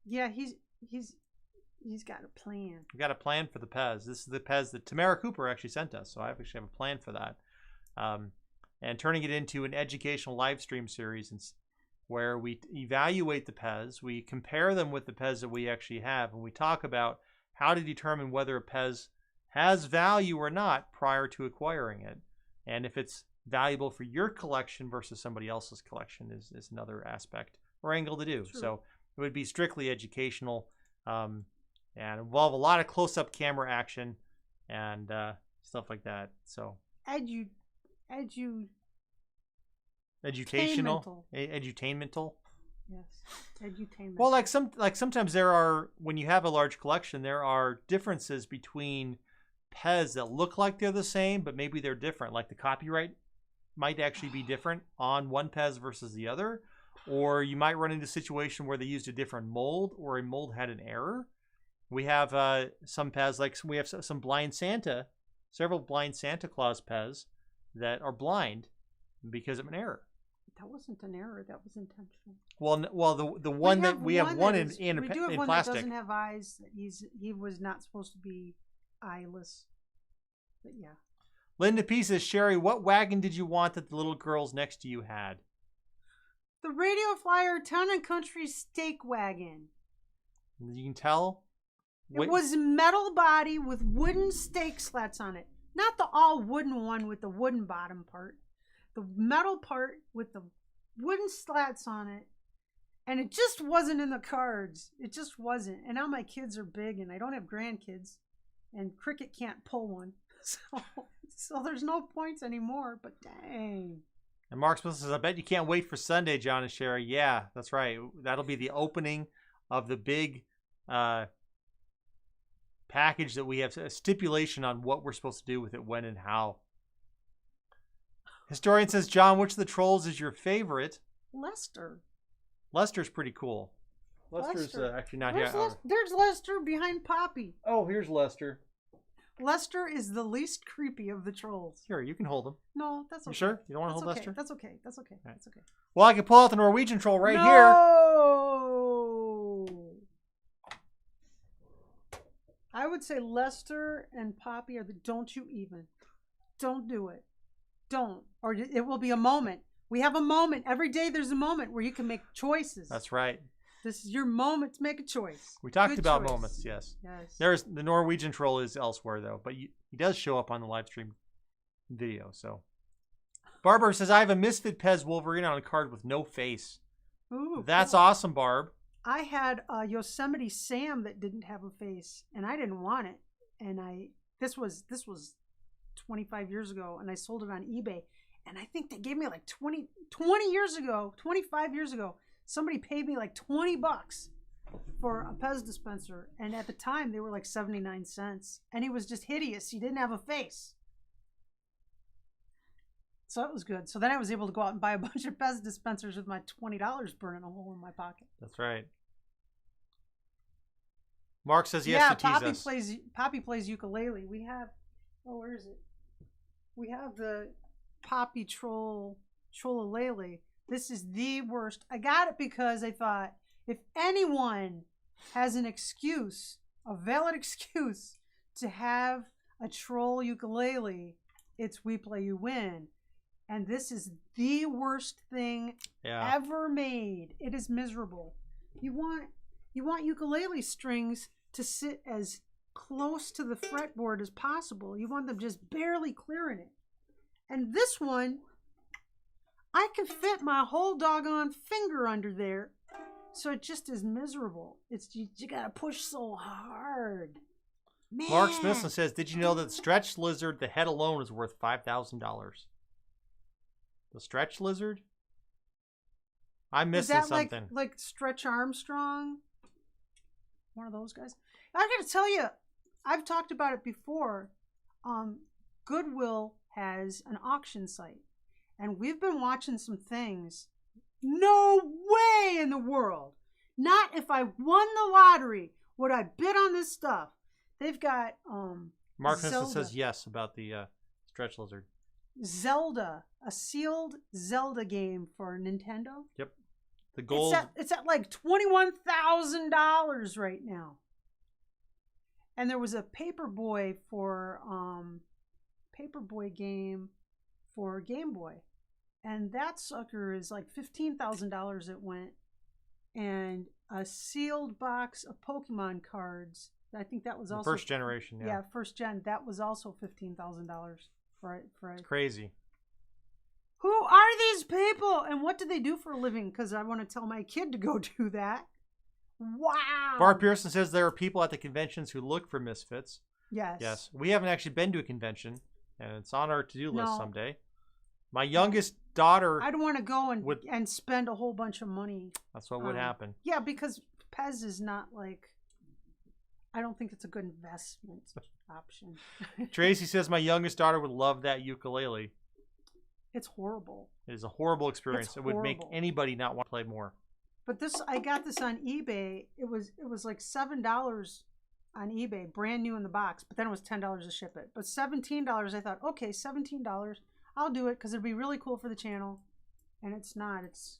Yeah, he's got a plan. We got a plan for the Pez. This is the Pez that Tamara Cooper actually sent us, so I actually have a plan for that. And turning it into an educational live stream series where we evaluate the Pez, we compare them with the Pez that we actually have, and we talk about how to determine whether a Pez has value or not prior to acquiring it. And if it's valuable for your collection versus somebody else's collection is another aspect or angle to do. True. So it would be strictly educational and involve a lot of close-up camera action and stuff like that. So edutainmental. Edutainmental. Yes, edutainmental. Well, sometimes there are, when you have a large collection, there are differences between Pez that look like they're the same, but maybe they're different. Like the copyright might actually be different on one Pez versus the other, or you might run into a situation where they used a different mold or a mold had an error. We have some Pez, like we have some blind Santa, several blind Santa Claus Pez that are blind because of an error. That wasn't an error. That was intentional. Well, the one that we have one in plastic. We do have one that doesn't have eyes. He was not supposed to be eyeless. But yeah. Linda P says, Sherry, what wagon did you want that the little girls next to you had? The Radio Flyer Town and Country Steak Wagon. You can tell. It was metal body with wooden stake slats on it. Not the all wooden one with the wooden bottom part. The metal part with the wooden slats on it. And it just wasn't in the cards. It just wasn't. And now my kids are big and I don't have grandkids. and Cricket can't pull one. So there's no points anymore, but dang. And Mark Smith says, I bet you can't wait for Sunday, John and Sherry. Yeah, that's right. That'll be the opening of the big package that we have a stipulation on what we're supposed to do with it, when and how. Historian says, John, which of the trolls is your favorite? Lester. Lester's pretty cool. Lester's actually not here. There's Lester behind Poppy. Oh, here's Lester. Lester is the least creepy of the trolls. Here, you can hold him. No, that's okay. You sure? You don't want to hold okay. Lester? That's okay. That's okay. Right. That's okay. Well, I can pull out the Norwegian troll right here. No! I would say Lester and Poppy are the don't you even. Don't do it. Don't. Or it will be a moment. We have a moment. Every day there's a moment where you can make choices. That's right. This is your moment to make a choice. We talked Good about choice. moments, yes. Yes. There's the Norwegian troll is elsewhere though, but he does show up on the live stream video. So, Barbara says, I have a Misfit Pez Wolverine on a card with no face. Ooh, That's cool. awesome, Barb. I had a Yosemite Sam that didn't have a face, and I didn't want it. And this was 25 years ago, and I sold it on eBay. And I think they gave me like 25 years ago, somebody paid me like $20 for a Pez dispenser. And at the time, they were like 79 cents. And he was just hideous. He didn't have a face. So that was good. So then I was able to go out and buy a bunch of Pez dispensers with my $20 burning a hole in my pocket. That's right. Mark says yes to tease us. Poppy plays ukulele. We have, where is it? We have the Poppy Trollolele. This is the worst. I got it because I thought if anyone has an excuse, a valid excuse to have a troll ukulele, it's We Play You Win. And this is the worst thing ever made. It is miserable. You want ukulele strings to sit as close to the fretboard as possible. You want them just barely clearing it. And this one, I can fit my whole doggone finger under there. So it just is miserable. It's you gotta push so hard. Man. Mark Smithson says, did you know that the stretch lizard, the head alone, is worth $5,000? The stretch lizard? I'm missing something. Like Stretch Armstrong? One of those guys? I gotta tell you, I've talked about it before. Goodwill has an auction site. And we've been watching some things. No way in the world. Not if I won the lottery would I bid on this stuff. They've got Mark Smithson says yes about the stretch lizard. Zelda, a sealed Zelda game for Nintendo. Yep. The gold. It's at like $21,000 right now. And there was a Paperboy game for Game Boy. And that sucker is like $15,000 it went. And a sealed box of Pokemon cards. I think that was also first generation, yeah. Yeah, first gen. That was also $15,000 for It's crazy. Who are these people and what do they do for a living? Because I want to tell my kid to go do that. Wow. Bart Pearson says there are people at the conventions who look for misfits. Yes. Yes. We haven't actually been to a convention, and it's on our to-do list someday. My youngest daughter... I'd want to go and spend a whole bunch of money. That's what would happen. Yeah, because Pez is not like... I don't think it's a good investment option. Tracy says my youngest daughter would love that ukulele. It's horrible. It is a horrible experience. It would make anybody not want to play more. But I got this on eBay. It was like $7 on eBay, brand new in the box. But then it was $10 to ship it. But $17, I thought, okay, $17, I'll do it because it'd be really cool for the channel. And it's not. It's.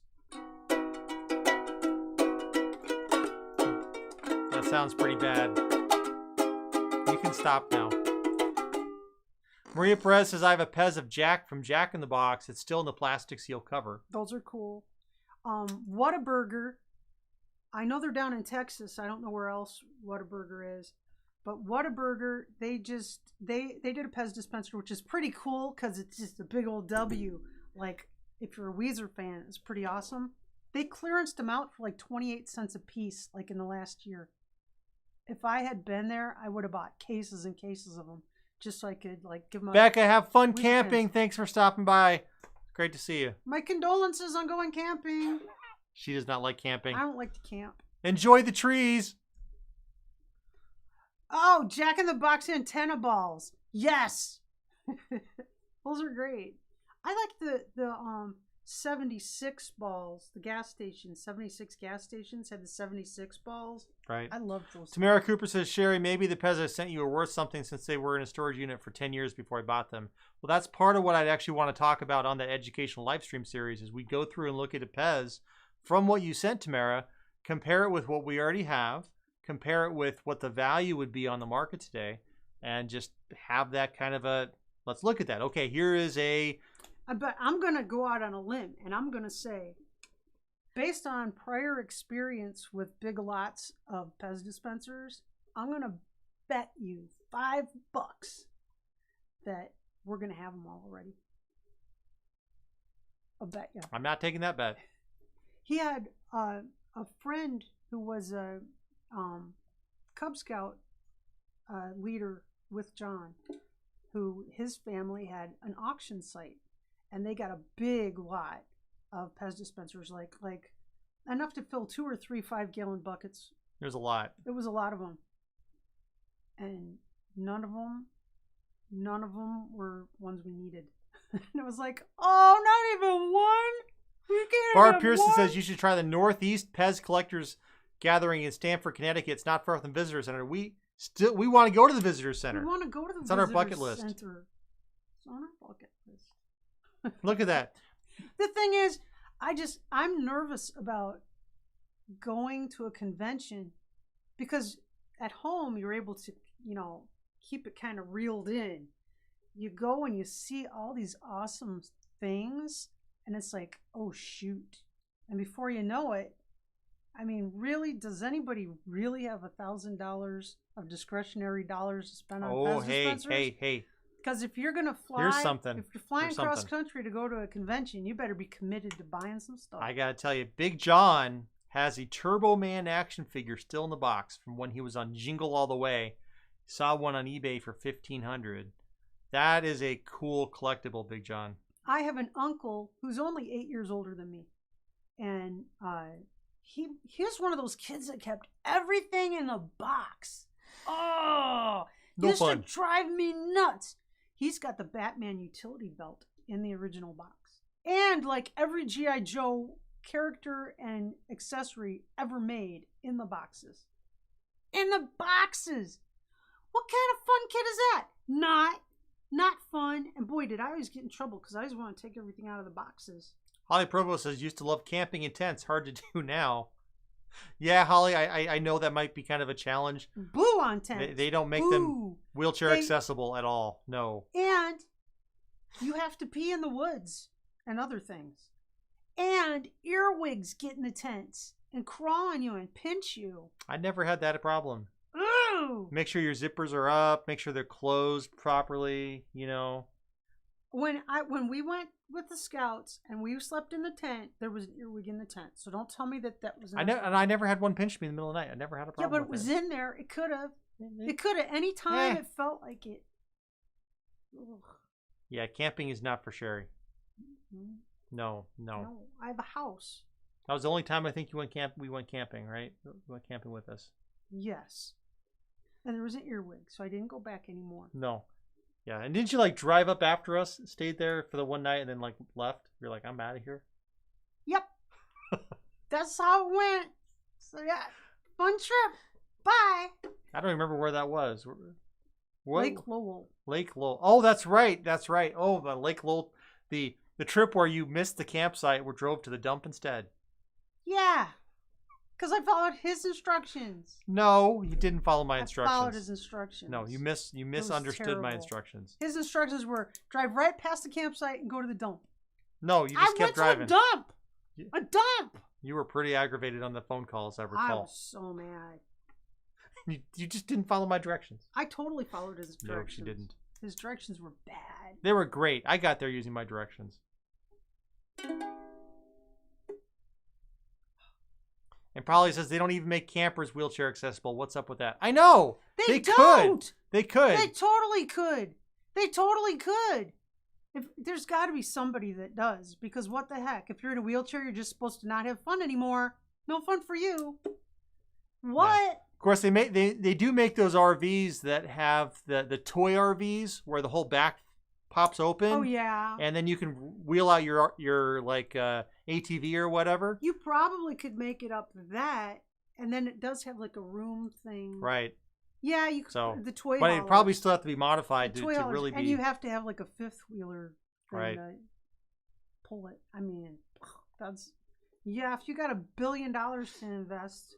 That sounds pretty bad. You can stop now. Maria Perez says, I have a Pez of Jack from Jack in the Box. It's still in the plastic seal cover. Those are cool. Whataburger. I know they're down in Texas. I don't know where else Whataburger is. But Whataburger, they did a Pez dispenser, which is pretty cool because it's just a big old W. Like, if you're a Weezer fan, it's pretty awesome. They clearanced them out for like 28 cents a piece, like in the last year. If I had been there, I would have bought cases and cases of them, just so I could like give them. Becca, have fun weekend. camping. Thanks for stopping by. Great to see you. My condolences on going camping. She does not like camping. I don't like to camp. Enjoy the trees. Oh, Jack in the Box antenna balls. Yes. Those are great. I like the 76 balls. The gas stations, 76 gas stations had the 76 balls. Right. I love those. Tamara Cooper says, Sherry, maybe the Pez I sent you were worth something since they were in a storage unit for 10 years before I bought them. Well, that's part of what I'd actually want to talk about on the educational live stream series is we go through and look at a Pez from what you sent, Tamara, compare it with what we already have, compare it with what the value would be on the market today, and just have that kind of a, let's look at that. Okay, here is a... But I'm going to go out on a limb, and I'm going to say, based on prior experience with big lots of Pez dispensers, I'm going to bet you $5 that we're going to have them all already. I'll bet you. I'm not taking that bet. He had a friend who was a Cub Scout leader with John, who his family had an auction site, and they got a big lot of Pez dispensers, like enough to fill 2 or 3 5-gallon buckets. There's a lot. It was a lot of them, and none of them were ones we needed. And it was like, oh, not even one. We can't. Barb have Pearson one. says you should try the Northeast Pez Collectors Gathering in Stamford, Connecticut. It's not far from the Visitor Center. We want to go to the Visitor Center. We want to go to the It's on our bucket list. Center. It's on our bucket list. Look at that. The thing is, I'm nervous about going to a convention because at home you're able to, keep it kind of reeled in. You go and you see all these awesome things, and it's like, oh shoot. And before you know it, I mean, really, does anybody really have $1,000 of discretionary dollars to spend on Pez dispensers? hey. Because if you're gonna fly, Here's something. if you're flying Here's cross something. country to go to a convention, you better be committed to buying some stuff. I gotta tell you, Big John has a Turbo Man action figure still in the box from when he was on Jingle All the Way. Saw one on eBay for $1,500. That is a cool collectible, Big John. I have an uncle who's only 8 years older than me, and he's one of those kids that kept everything in a box. Oh, No used fun. to drive me nuts. He's got the Batman utility belt in the original box, and like every G.I. Joe character and accessory ever made in the boxes. In the boxes. What kind of fun kid is that? Not fun. And boy, did I always get in trouble because I always want to take everything out of the boxes. Holly Provost says, used to love camping in tents. Hard to do now. Yeah, Holly, I know that might be kind of a challenge. Boo on tents. They don't make them wheelchair accessible at all. No. And you have to pee in the woods and other things. And earwigs get in the tents and crawl on you and pinch you. I never had that a problem. Ooh! Make sure your zippers are up. Make sure they're closed properly, When we went with the scouts and we slept in the tent, there was an earwig in the tent. So don't tell me that was. I never had one pinch me in the middle of the night. I never had a problem. Yeah, but it was in there. It could have. It could have. Any time it felt like it. Ugh. Yeah, camping is not for Sherry. Mm-hmm. No. No, I have a house. That was the only time I think we went camping, right? You went camping with us. Yes. And there was an earwig, so I didn't go back anymore. No. Yeah, and didn't you drive up after us, stayed there for the one night, and then left? You're like, I'm out of here. Yep. That's how it went. So yeah, fun trip. Bye. I don't remember where that was. Lake Lowell. Lake Lowell. Oh, that's right. Oh, the Lake Lowell, the trip where you missed the campsite, we drove to the dump instead. Yeah, because I followed his instructions. No, you didn't follow my instructions. I followed his instructions. No, you misunderstood my instructions. His instructions were drive right past the campsite and go to the dump. No, you just kept driving. I went to a dump. A dump. You were pretty aggravated on the phone calls, I recall. I was so mad. You just didn't follow my directions. I totally followed his directions. No, she didn't. His directions were bad. They were great. I got there using my directions. And probably says they don't even make campers wheelchair accessible. What's up with that? I know. They could. don't. They could. They totally could. They totally could. If there's got to be somebody that does, because what the heck? If you're in a wheelchair, you're just supposed to not have fun anymore. No fun for you. What? Yeah. Of course, they do make those RVs that have the toy RVs where the whole back pops open. Oh yeah. And then you can wheel out your like ATV or whatever. You probably could make it up that, and then it does have like a room thing. Right. Yeah, you could. So The toy. but haulers. it probably still have to be modified The to toy haulers, really be. And you have to have like a fifth wheeler thing Right. to pull it. I mean, that's if you got $1 billion to invest.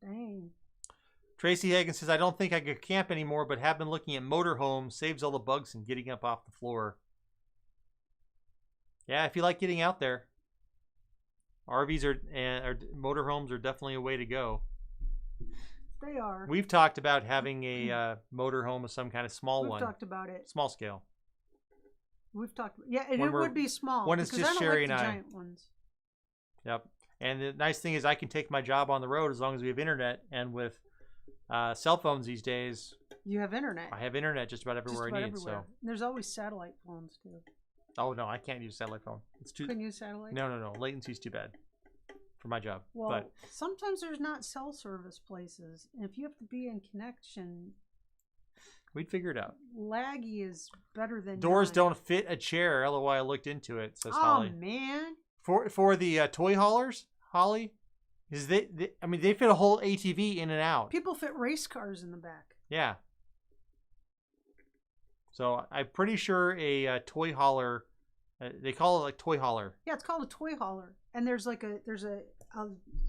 Dang. Tracy Hagen says, I don't think I could camp anymore, but have been looking at motorhomes. Saves all the bugs and getting up off the floor. Yeah, if you like getting out there, RVs or motorhomes are definitely a way to go. They are. We've talked about having a motorhome of some kind of small one. We've talked about it. Small scale. We've talked. Yeah, and When it we're- would be small. when it's because just I don't Sherry like and the I. giant ones. Yep. And the nice thing is I can take my job on the road as long as we have internet. And with cell phones these days, You have internet. I have internet just about everywhere Just about I need. everywhere. There's always satellite phones too. So, oh no, I can't use satellite phone. It's too. Couldn't use satellite. No. Latency's too bad for my job. Well, But sometimes there's not cell service places, and if you have to be in connection, we'd figure it out. laggy is better than Doors none. don't fit a chair. LOI, I looked into it. Says Oh Holly. man, For the toy haulers, Holly, is they fit a whole ATV in and out. people fit race cars in the back. Yeah. So I'm pretty sure a toy hauler, they call it like toy hauler. Yeah, it's called a toy hauler, and there's a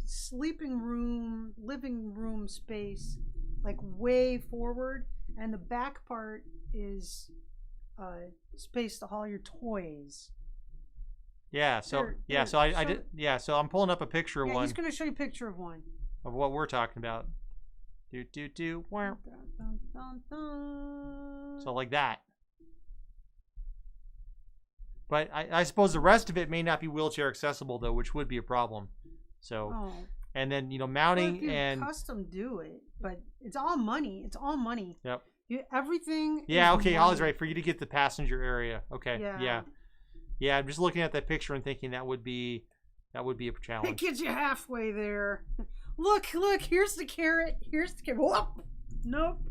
sleeping room, living room space, like way forward, and the back part is space to haul your toys. Yeah. So Here, yeah. here, So I show- did. Yeah. So I'm pulling up a picture of Yeah, one he's gonna show you a picture of one. of what we're talking about. Wow. Dun, dun, dun, dun. So like that. But I suppose the rest of it may not be wheelchair accessible though, which would be a problem. So Oh. and then Well, mounting if you and custom do it, but it's all money. It's all money. yep. Everything. Yeah. is Okay. Holly's money. right. For you to get the passenger area. Okay. Yeah. Yeah. I'm just looking at that picture and thinking that would be a It challenge. gets you halfway there. Look. Here's the carrot. Here's the carrot. Whoop. Nope.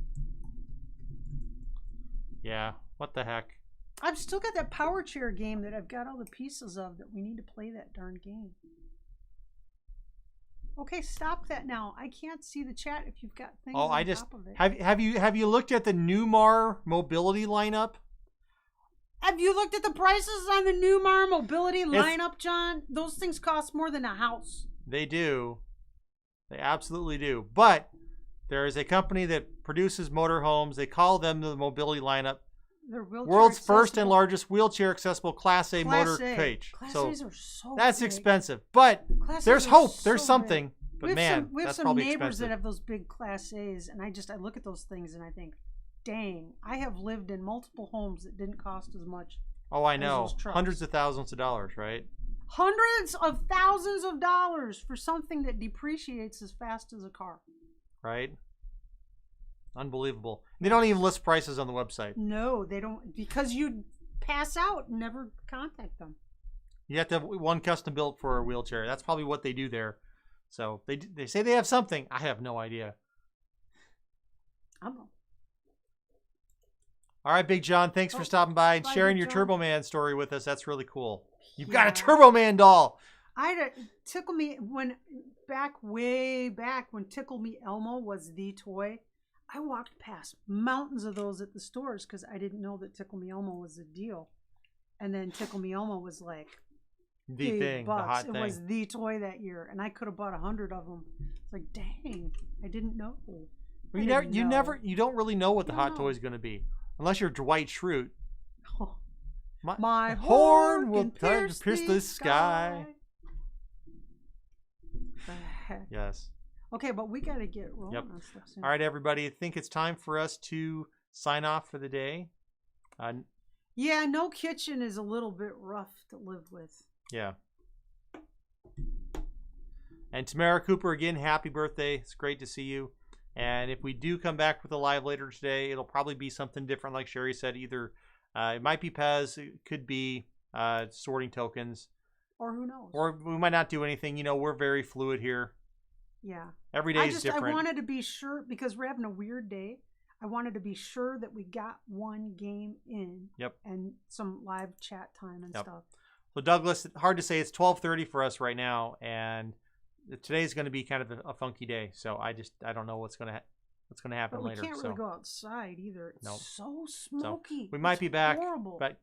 Yeah. What the heck? I've still got that power chair game that I've got all the pieces of that we need to play that darn game. Okay, stop that now. I can't see the chat if you've got things Oh, on I just top of it. have you looked at the Newmar mobility lineup? Have you looked at the prices on the Newmar mobility lineup, John? Those things cost more than a house. They do. They absolutely do. But there is a company that produces motorhomes. They call them the mobility lineup. They're wheelchair World's first and accessible. largest wheelchair accessible Class A Class motor A. coach. Class So A's are so that's big. expensive. But Class there's A's are hope. There's so something. big. But man, we have that's some probably neighbors expensive. that have those big Class A's, and I look at those things and I think, dang, I have lived in multiple homes that didn't cost as much. Oh, I as know. those trucks. Hundreds of thousands of dollars, right? Hundreds of thousands of dollars for something that depreciates as fast as a car. Right? Unbelievable. They don't even list prices on the website. No, they don't, because you pass out and never contact them. You have to have one custom built for a wheelchair. That's probably what they do there. So they say they have something. I have no idea. I don't know. All right, Big John, thanks for stopping by and bye, sharing Big your John. Turbo Man story with us. That's really cool. You've got a Yeah. Turbo Man doll. Tickle Me when way back when Tickle Me Elmo was the toy. I walked past mountains of those at the stores because I didn't know that Tickle Me Elmo was a deal. And then Tickle Me Elmo was like The $8. thing, the hot It thing. was the toy that year, and I could have bought 100 of them. It's like, dang, I didn't know. Well, I you didn't know. you don't really know what the You hot don't toy know. is going to be, unless you're Dwight Schrute. Oh, My, my horn will can pierce the sky. The heck? Yes. Okay, but we got to get rolling Yep. on stuff soon. All right, everybody. I think it's time for us to sign off for the day. Yeah, no kitchen is a little bit rough to live with. Yeah. And Tamara Cooper, again, happy birthday. It's great to see you. And if we do come back with a live later today, it'll probably be something different, like Sherry said. Either it might be Pez, it could be sorting tokens. Or who knows? Or we might not do anything. You know, we're very fluid here. Yeah. Every day is different. I wanted to be sure, because we're having a weird day. I wanted to be sure that we got one game in. Yep. And some live chat time and stuff. So Douglas, hard to say. It's 12:30 for us right now, and today's going to be kind of a funky day. So I don't know what's going to happen but we later. Can't really go outside either. It's so smoky. So we might be back, horrible. but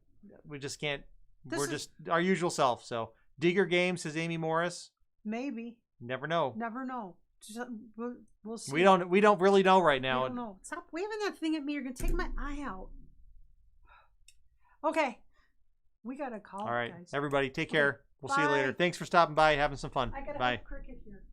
we just can't. We're just our usual self. So Digger Games, says Amy Morris. Maybe. Never know. Never know. We'll see. We don't really know right now. I don't know. Stop waving that thing at me. You're gonna take my eye out. Okay. We gotta call. All right, guys. everybody, take care. We'll see you later. Bye. Thanks for stopping by, having some fun. I gotta Bye. have cricket here.